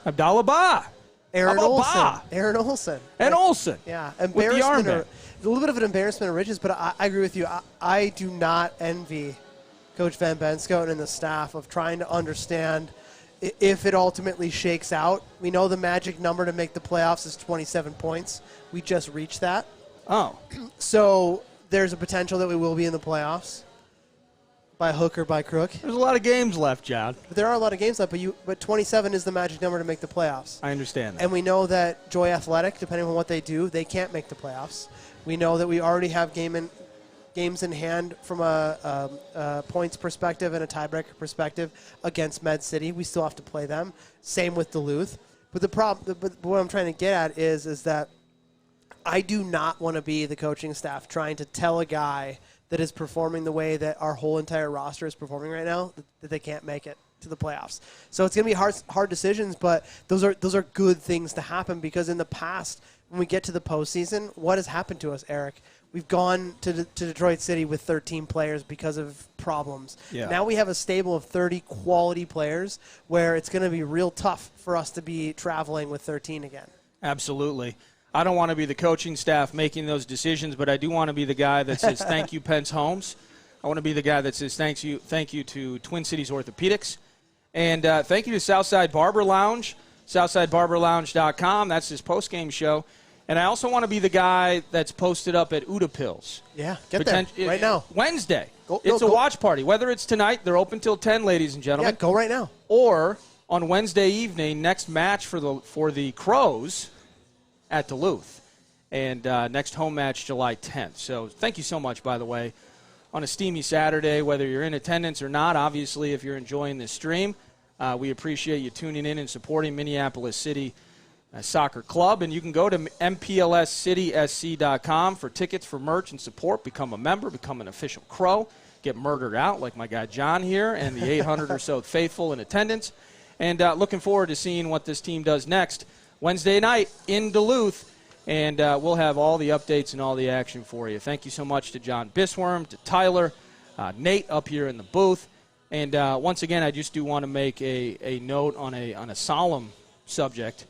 Abdallah Ba. Aaron Olsen. And Olsen. Yeah. With the armband. A little bit of an embarrassment of riches, but I agree with you. I do not envy Coach Van Benskoten and the staff of trying to understand if it ultimately shakes out. We know the magic number to make the playoffs is 27 points. We just reached that. Oh. So there's a potential that we will be in the playoffs. By hook or by crook. There's a lot of games left, John. But there are a lot of games left, but 27 is the magic number to make the playoffs. I understand that. And we know that Joy Athletic, depending on what they do, they can't make the playoffs. We know that we already have games in hand from a points perspective and a tiebreaker perspective against Med City. We still have to play them. Same with Duluth. But but what I'm trying to get at is that I do not want to be the coaching staff trying to tell a guy that is performing the way that our whole entire roster is performing right now, that they can't make it to the playoffs. So it's going to be hard decisions, but those are good things to happen, because in the past, when we get to the postseason, what has happened to us, Eric? We've gone to Detroit City with 13 players because of problems. Yeah. Now we have a stable of 30 quality players where it's going to be real tough for us to be traveling with 13 again. Absolutely. I don't want to be the coaching staff making those decisions, but I do want to be the guy that says thank you, Pence Homes. I want to be the guy that says thank you to Twin Cities Orthopedics. And thank you to Southside Barber Lounge, SouthsideBarberLounge.com. That's his post-game show. And I also want to be the guy that's posted up at Mpls. Yeah, get there right now. Wednesday. It's a watch party. Whether it's tonight, they're open till 10, ladies and gentlemen. Yeah, go right now. Or on Wednesday evening, next match for the Crows at Duluth, and next home match July 10th. So thank you so much, by the way, on a steamy Saturday, whether you're in attendance or not. Obviously, if you're enjoying this stream, we appreciate you tuning in and supporting Minneapolis City Soccer Club. And you can go to MPLSCitySC.com for tickets, for merch, and support. Become a member, become an official Crow, get murdered out like my guy John here and the 800 or so faithful in attendance. And looking forward to seeing what this team does next Wednesday night in Duluth, and we'll have all the updates and all the action for you. Thank you so much to John Bisworm, to Tyler, Nate up here in the booth. And once again, I just do want to make a note on a solemn subject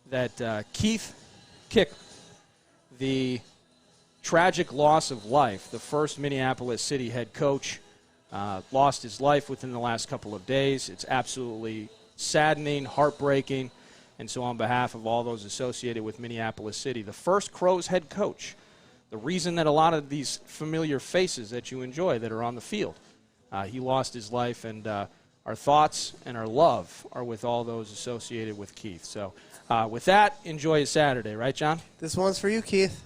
that Keith Kick, the tragic loss of life. The first Minneapolis City head coach lost his life within the last couple of days. It's absolutely saddening, heartbreaking. And so on behalf of all those associated with Minneapolis City, the first Crows head coach, the reason that a lot of these familiar faces that you enjoy that are on the field, he lost his life, and our thoughts and our love are with all those associated with Keith. So with that, enjoy your Saturday. Right, John? This one's for you, Keith.